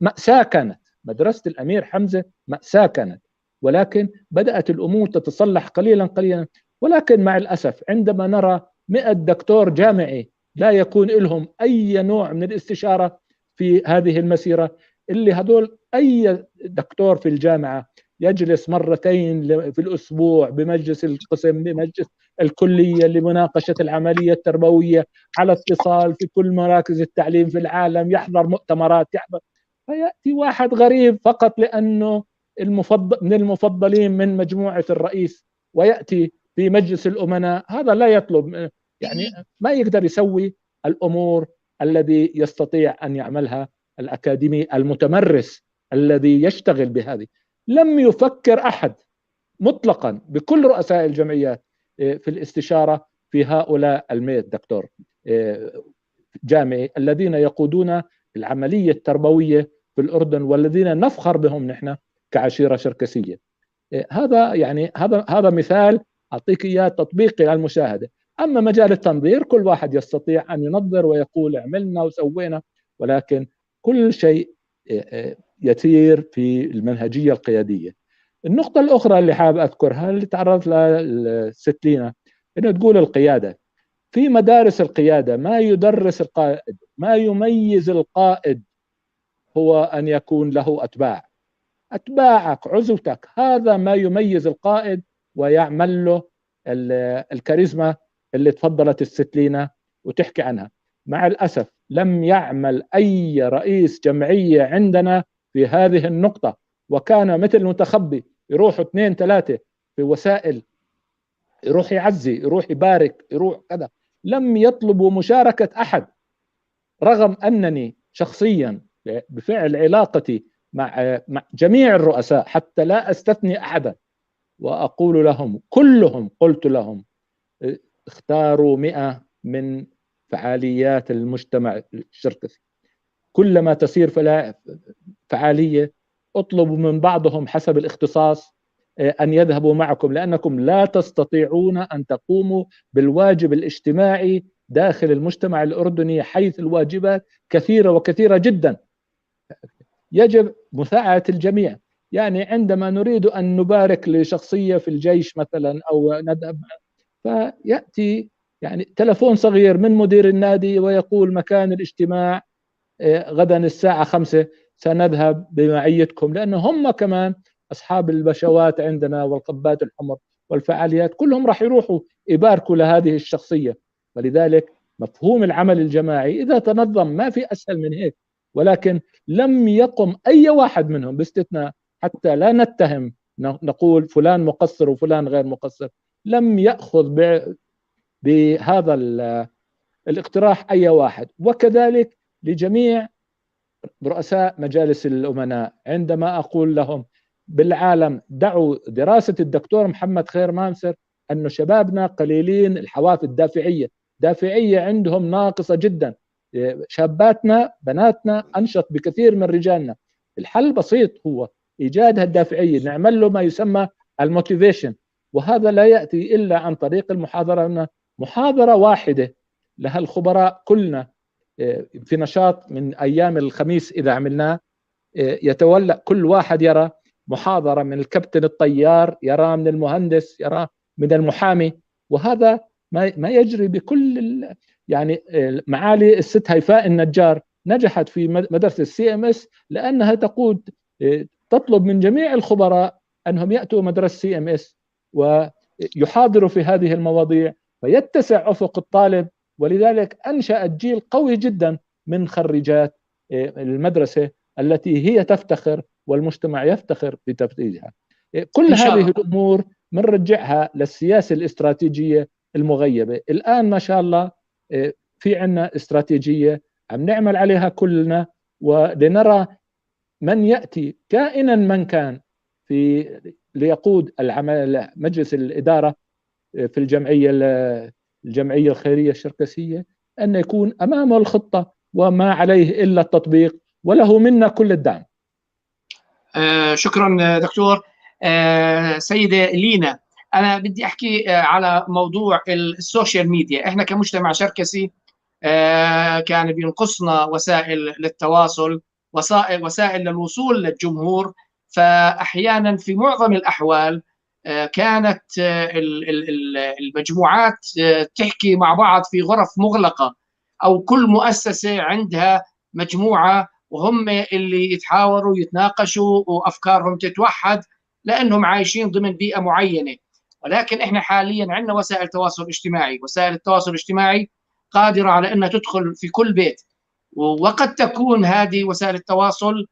مأساة كانت مدرسة الأمير حمزة، مأساة كانت، ولكن بدأت الأمور تتصلح قليلا قليلا. ولكن مع الأسف عندما نرى 100 دكتور جامعي لا يكون لهم أي نوع من الاستشارة في هذه المسيرة، اللي هذول أي دكتور في الجامعة يجلس مرتين في الأسبوع بمجلس القسم، بمجلس الكلية لمناقشة العملية التربوية، على اتصال في كل مراكز التعليم في العالم، يحضر مؤتمرات، يحضر. فيأتي واحد غريب فقط لأنه من المفضلين من مجموعة الرئيس ويأتي في مجلس الأمناء، هذا لا يطلب، يعني ما يقدر يسوي الأمور الذي يستطيع أن يعملها الأكاديمي المتمرس الذي يشتغل بهذه. لم يفكر أحد مطلقا بكل رؤساء الجمعيات في الاستشارة في هؤلاء 100 دكتور جامعي الذين يقودون العملية التربوية في الأردن، والذين نفخر بهم نحن كعشيرة شركسية. هذا يعني هذا مثال أعطيك إياه تطبيقي للمشاهدة. أما مجال التنظير كل واحد يستطيع أن ينظر ويقول عملنا وسوينا، ولكن كل شيء يسير في المنهجية القيادية. النقطة الأخرى اللي حابب أذكرها اللي تعرضت لها الست لينا، إنه تقول القيادة في مدارس القيادة، ما يدرس القائد، ما يميز القائد هو أن يكون له أتباع، أتباعك عزوتك، هذا ما يميز القائد ويعمل له الكاريزما اللي تفضلت الست لينا وتحكي عنها. مع الأسف لم يعمل أي رئيس جمعية عندنا في هذه النقطة، وكان مثل متخبي، يروحوا 2 3 في وسائل، يروح يعزي، يروح يبارك، يروح كذا، لم يطلبوا مشاركة أحد، رغم أنني شخصيا بفعل علاقتي مع جميع الرؤساء حتى لا أستثني أحدا، وأقول لهم كلهم، قلت لهم اختاروا 100 من فعاليات المجتمع الشركسي، كلما تسير فعالية اطلبوا من بعضهم حسب الاختصاص أن يذهبوا معكم، لأنكم لا تستطيعون أن تقوموا بالواجب الاجتماعي داخل المجتمع الأردني، حيث الواجبات كثيرة وكثيرة جدا، يجب مساعدة الجميع. يعني عندما نريد أن نبارك لشخصية في الجيش مثلا أو نذهب، فيأتي يعني تلفون صغير من مدير النادي ويقول مكان الاجتماع غدا الساعة 5 سنذهب بمعيتكم، لأنه هم كمان أصحاب البشوات عندنا والقبات الحمر والفعاليات كلهم راح يروحوا يباركوا لهذه الشخصية. ولذلك مفهوم العمل الجماعي إذا تنظم ما في أسهل من هيك، ولكن لم يقم أي واحد منهم باستثناء، حتى لا نتهم نقول فلان مقصر وفلان غير مقصر، لم يأخذ بهذا الاقتراح أي واحد. وكذلك لجميع رؤساء مجالس الأمناء، عندما أقول لهم بالعالم دعوا دراسة الدكتور محمد خير مامسر أنه شبابنا قليلين الحوافز دافعية عندهم ناقصة جدا، شاباتنا بناتنا أنشط بكثير من رجالنا. الحل بسيط، هو إيجاد الدافعية، نعمل له ما يسمى الموتيفيشن، وهذا لا يأتي إلا عن طريق المحاضرة. محاضرة واحدة لها الخبراء كلنا في نشاط من أيام الخميس إذا عملناه، يتولى كل واحد يرى محاضرة من الكابتن الطيار، يرى من المهندس، يرى من المحامي. وهذا ما يجري بكل يعني معالي الست هيفاء النجار نجحت في مدرسة CMS لأنها تطلب من جميع الخبراء أنهم يأتوا مدرسة CMS ويحاضروا في هذه المواضيع فيتسع أفق الطالب، ولذلك أنشأت جيل قوي جدا من خريجات المدرسة التي هي تفتخر والمجتمع يفتخر بتفتيجها. كل هذه الأمور منرجعها للسياسة الاستراتيجية المغيبة. الآن ما شاء الله في عنا استراتيجية عم نعمل عليها كلنا، ولنرى من يأتي كائنا من كان ليقود العمل مجلس الإدارة في الجمعية الخيرية الشركسية أن يكون أمامه الخطة وما عليه إلا التطبيق، وله منا كل الدعم. شكرا دكتور. سيدة لينا، أنا بدي أحكي على موضوع السوشيال ميديا. إحنا كمجتمع شركسي كان بينقصنا وسائل للتواصل، وسائل للوصول للجمهور، فأحيانا في معظم الأحوال كانت المجموعات تحكي مع بعض في غرف مغلقة، أو كل مؤسسة عندها مجموعة وهم اللي يتحاوروا يتناقشوا وأفكارهم تتوحد لأنهم عايشين ضمن بيئة معينة. ولكن إحنا حاليا عندنا وسائل تواصل اجتماعي، وسائل التواصل الاجتماعي قادرة على أنها تدخل في كل بيت، وقد تكون هذه وسائل التواصل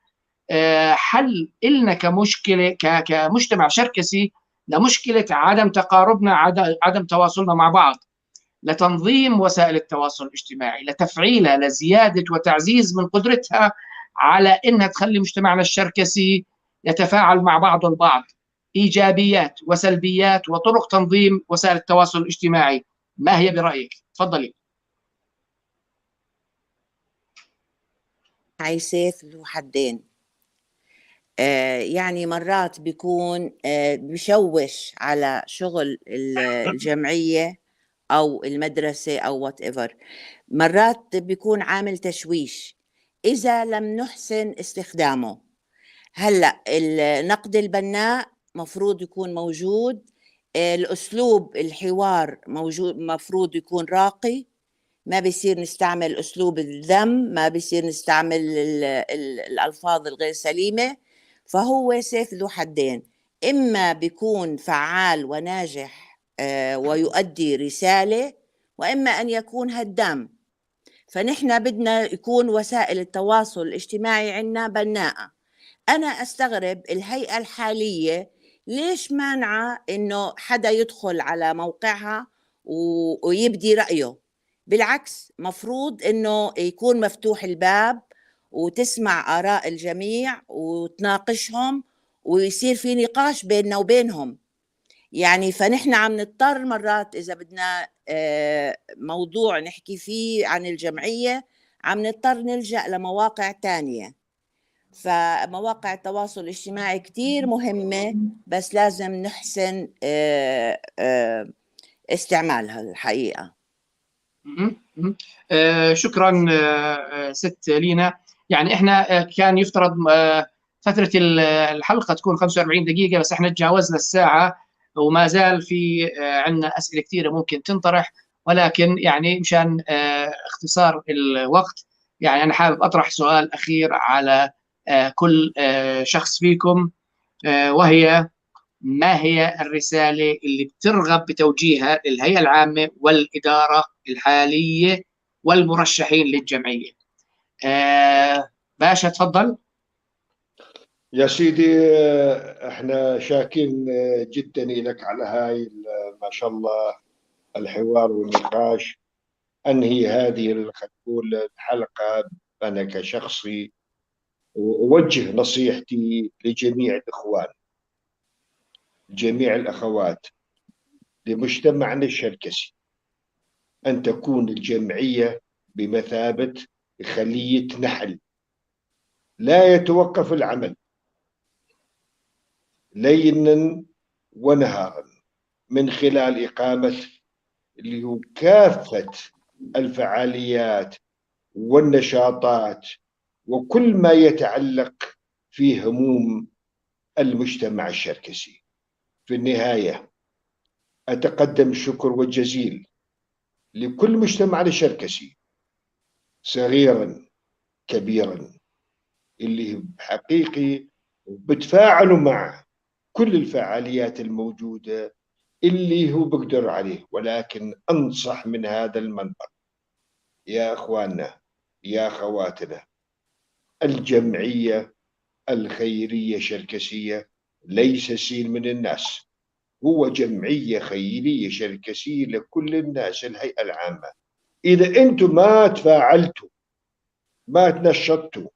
حل إلنا كمشكلة كمجتمع شركسي لمشكلة عدم تقاربنا، عدم تواصلنا مع بعض، لتنظيم وسائل التواصل الاجتماعي، لتفعيلها، لزيادة وتعزيز من قدرتها على أنها تخلي مجتمعنا الشركسي يتفاعل مع بعضه البعض. إيجابيات وسلبيات وطرق تنظيم وسائل التواصل الاجتماعي، ما هي برأيك؟ تفضلي. هاي سيف ذو حدين. يعني مرات بيكون بشوش على شغل الجمعية أو المدرسة أو whatever. مرات بيكون عامل تشويش إذا لم نحسن استخدامه. هلأ النقد البناء مفروض يكون موجود، الأسلوب الحوار موجود، مفروض يكون راقي، ما بيصير نستعمل أسلوب الذم، ما بيصير نستعمل الألفاظ الغير سليمة. فهو سيف ذو حدين، إما بيكون فعال وناجح ويؤدي رسالة، وإما أن يكون هدام. فنحن بدنا يكون وسائل التواصل الاجتماعي عنا بناءة. أنا أستغرب الهيئة الحالية ليش مانعة إنه حدا يدخل على موقعها ويبدي رأيه. بالعكس، مفروض إنه يكون مفتوح الباب وتسمع آراء الجميع وتناقشهم ويصير في نقاش بيننا وبينهم. يعني فنحن عم نضطر مرات إذا بدنا موضوع نحكي فيه عن الجمعية عم نضطر نلجأ لمواقع تانية. فمواقع التواصل الاجتماعي كتير مهمة، بس لازم نحسن استعمالها الحقيقة. شكرا ست لينا. يعني احنا كان يفترض فترة الحلقة تكون 45 دقيقة، بس احنا تجاوزنا الساعة وما زال في عندنا أسئلة كثيرة ممكن تنطرح، ولكن يعني مشان اختصار الوقت يعني أنا حابب أطرح سؤال أخير على كل شخص فيكم، وهي: ما هي الرسالة اللي بترغب بتوجيهها للهيئة العامة والإدارة الحالية والمرشحين للجمعية؟ باشا تفضل. يا سيدي، احنا شاكرين جدا لك على هاي ما شاء الله الحوار والنقاش. انهي هذه الحلقة انا كشخصي اوجه نصيحتي لجميع الاخوان، جميع الاخوات، لمجتمعنا الشركسي، ان تكون الجمعية بمثابة خلية نحل، لا يتوقف العمل ليلا ونهارا من خلال إقامة اللي هو كافة الفعاليات والنشاطات وكل ما يتعلق في هموم المجتمع الشركسي. في النهاية أتقدم الشكر والجزيل لكل مجتمع الشركسي صغيرا كبيرا اللي حقيقي بتفاعلوا مع كل الفعاليات الموجودة اللي هو بقدر عليه. ولكن أنصح من هذا المنبر يا أخواننا يا أخواتنا، الجمعية الخيرية شركسية ليس سيل من الناس، هو جمعية خيرية شركسية لكل الناس، الهيئة العامة. إذا أنتم ما تفاعلتوا، ما تنشطتوا،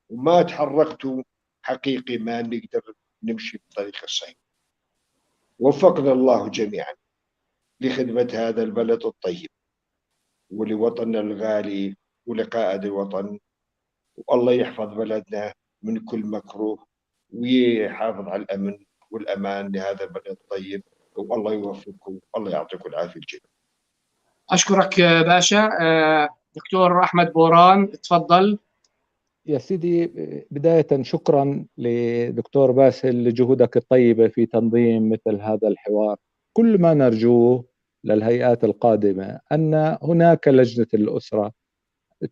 وما تحركتوا، حقيقي ما نقدر نمشي بطريق الصحيح. وفقنا الله جميعا لخدمة هذا البلد الطيب ولوطننا الغالي ولقائد الوطن. والله يحفظ بلدنا من كل مكروه ويحافظ على الأمن والأمان لهذا البلد الطيب. والله يوفقكم، الله يعطيكم العافية الجميع. أشكرك باشا. دكتور أحمد بوران تفضل. يا سيدي، بداية شكرا لدكتور باسل لجهودك الطيبة في تنظيم مثل هذا الحوار. كل ما نرجوه للهيئات القادمة أن هناك لجنة الأسرة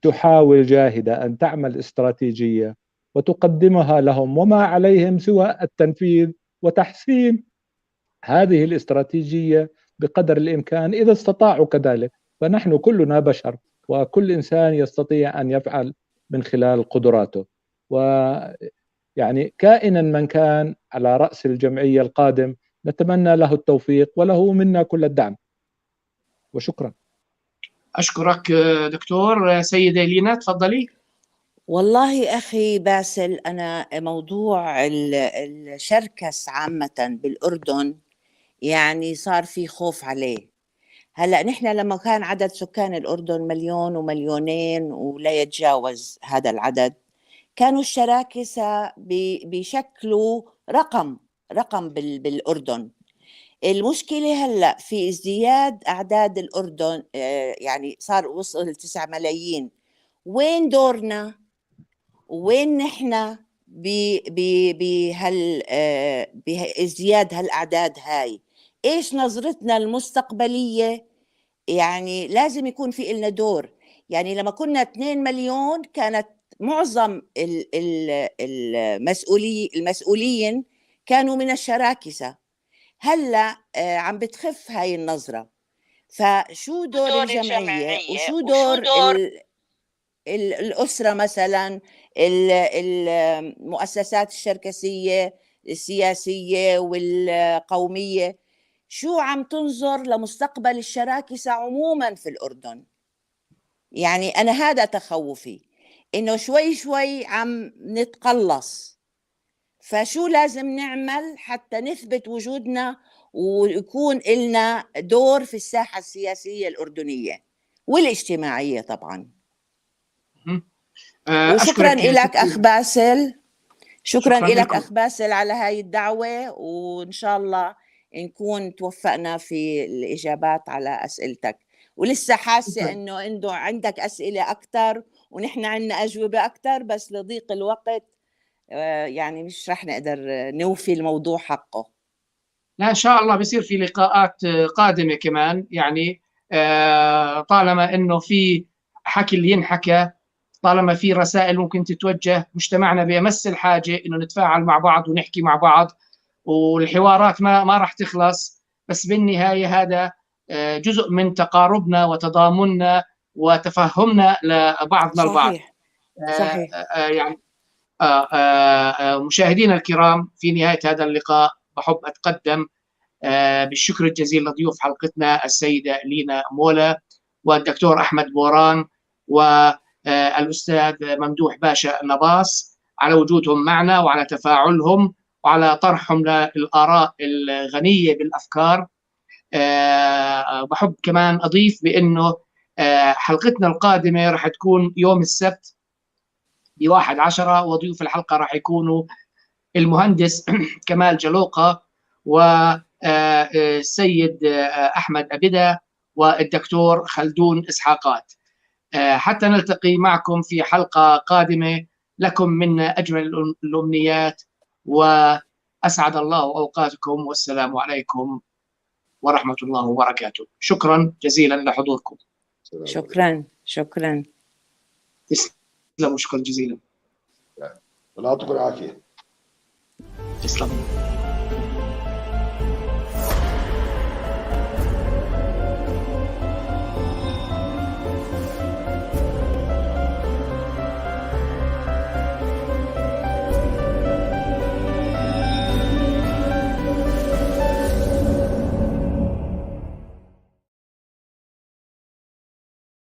تحاول جاهدة أن تعمل استراتيجية وتقدمها لهم، وما عليهم سوى التنفيذ وتحسين هذه الاستراتيجية بقدر الإمكان إذا استطاعوا كذلك. فنحن كلنا بشر، وكل إنسان يستطيع أن يفعل من خلال قدراته. ويعني كائنا من كان على رأس الجمعية القادم نتمنى له التوفيق وله منا كل الدعم، وشكرا. أشكرك دكتور. سيدة لينا تفضلي. والله أخي باسل، أنا موضوع الشركس عامة بالأردن يعني صار في خوف عليه. هلأ نحن لما كان عدد سكان الأردن 1,000,000 و2,000,000 ولا يتجاوز هذا العدد، كانوا الشراكسة بشكلوا رقم بالأردن. المشكلة هلأ في ازدياد أعداد الأردن، يعني صار وصل 9 ملايين. وين دورنا؟ وين نحن بازدياد هالأعداد هاي؟ إيش نظرتنا المستقبلية؟ يعني لازم يكون في إلنا دور. يعني لما كنا 2 مليون كانت معظم المسؤولين كانوا من الشراكسة. هلا عم بتخف هاي النظرة. فشو دور الجمعية وشو دور الأسرة مثلا، المؤسسات الشركسية السياسية والقومية؟ شو عم تنظر لمستقبل الشراكسة عموما في الأردن؟ يعني أنا هذا تخوفي، إنه شوي عم نتقلص. فشو لازم نعمل حتى نثبت وجودنا ويكون لنا دور في الساحة السياسية الأردنية والاجتماعية طبعا. وشكرا لك أخ باسل، شكرا لك أخ باسل على هاي الدعوة، وإن شاء الله نكون توفقنا في الإجابات على أسئلتك. ولسه حاسة إنه عندك أسئلة أكتر ونحن عندنا أجوبة أكتر، بس لضيق الوقت يعني مش رح نقدر نوفي الموضوع حقه. لا إن شاء الله بيصير في لقاءات قادمة كمان. يعني طالما إنه في حكي اللي ينحكى، طالما في رسائل ممكن تتوجه، مجتمعنا بيمس الحاجة إنه نتفاعل مع بعض ونحكي مع بعض، والحوارات ما راح تخلص. بس بالنهاية هذا جزء من تقاربنا وتضامننا وتفهمنا لبعضنا البعض. صحيح. يعني مشاهدينا الكرام، في نهاية هذا اللقاء بحب أتقدم بالشكر الجزيل لضيوف حلقتنا السيدة لينا مولا والدكتور أحمد بوران والأستاذ ممدوح باشا نباص على وجودهم معنا وعلى تفاعلهم وعلى طرحهم للآراء الغنية بالأفكار. بحب كمان أضيف بأنه حلقتنا القادمة راح تكون يوم السبت ب1/10، وضيوف الحلقة راح يكونوا المهندس كمال جلوقة والسيد أحمد أبدة والدكتور خلدون إسحاقات. حتى نلتقي معكم في حلقة قادمة. لكم منا أجمل الأمنيات، وأسعد الله أوقاتكم، والسلام عليكم ورحمة الله وبركاته. شكرا جزيلا لحضوركم. شكرا. تسلموا، شكرا جزيلا. الله يعطيكم العافية. تسلموا.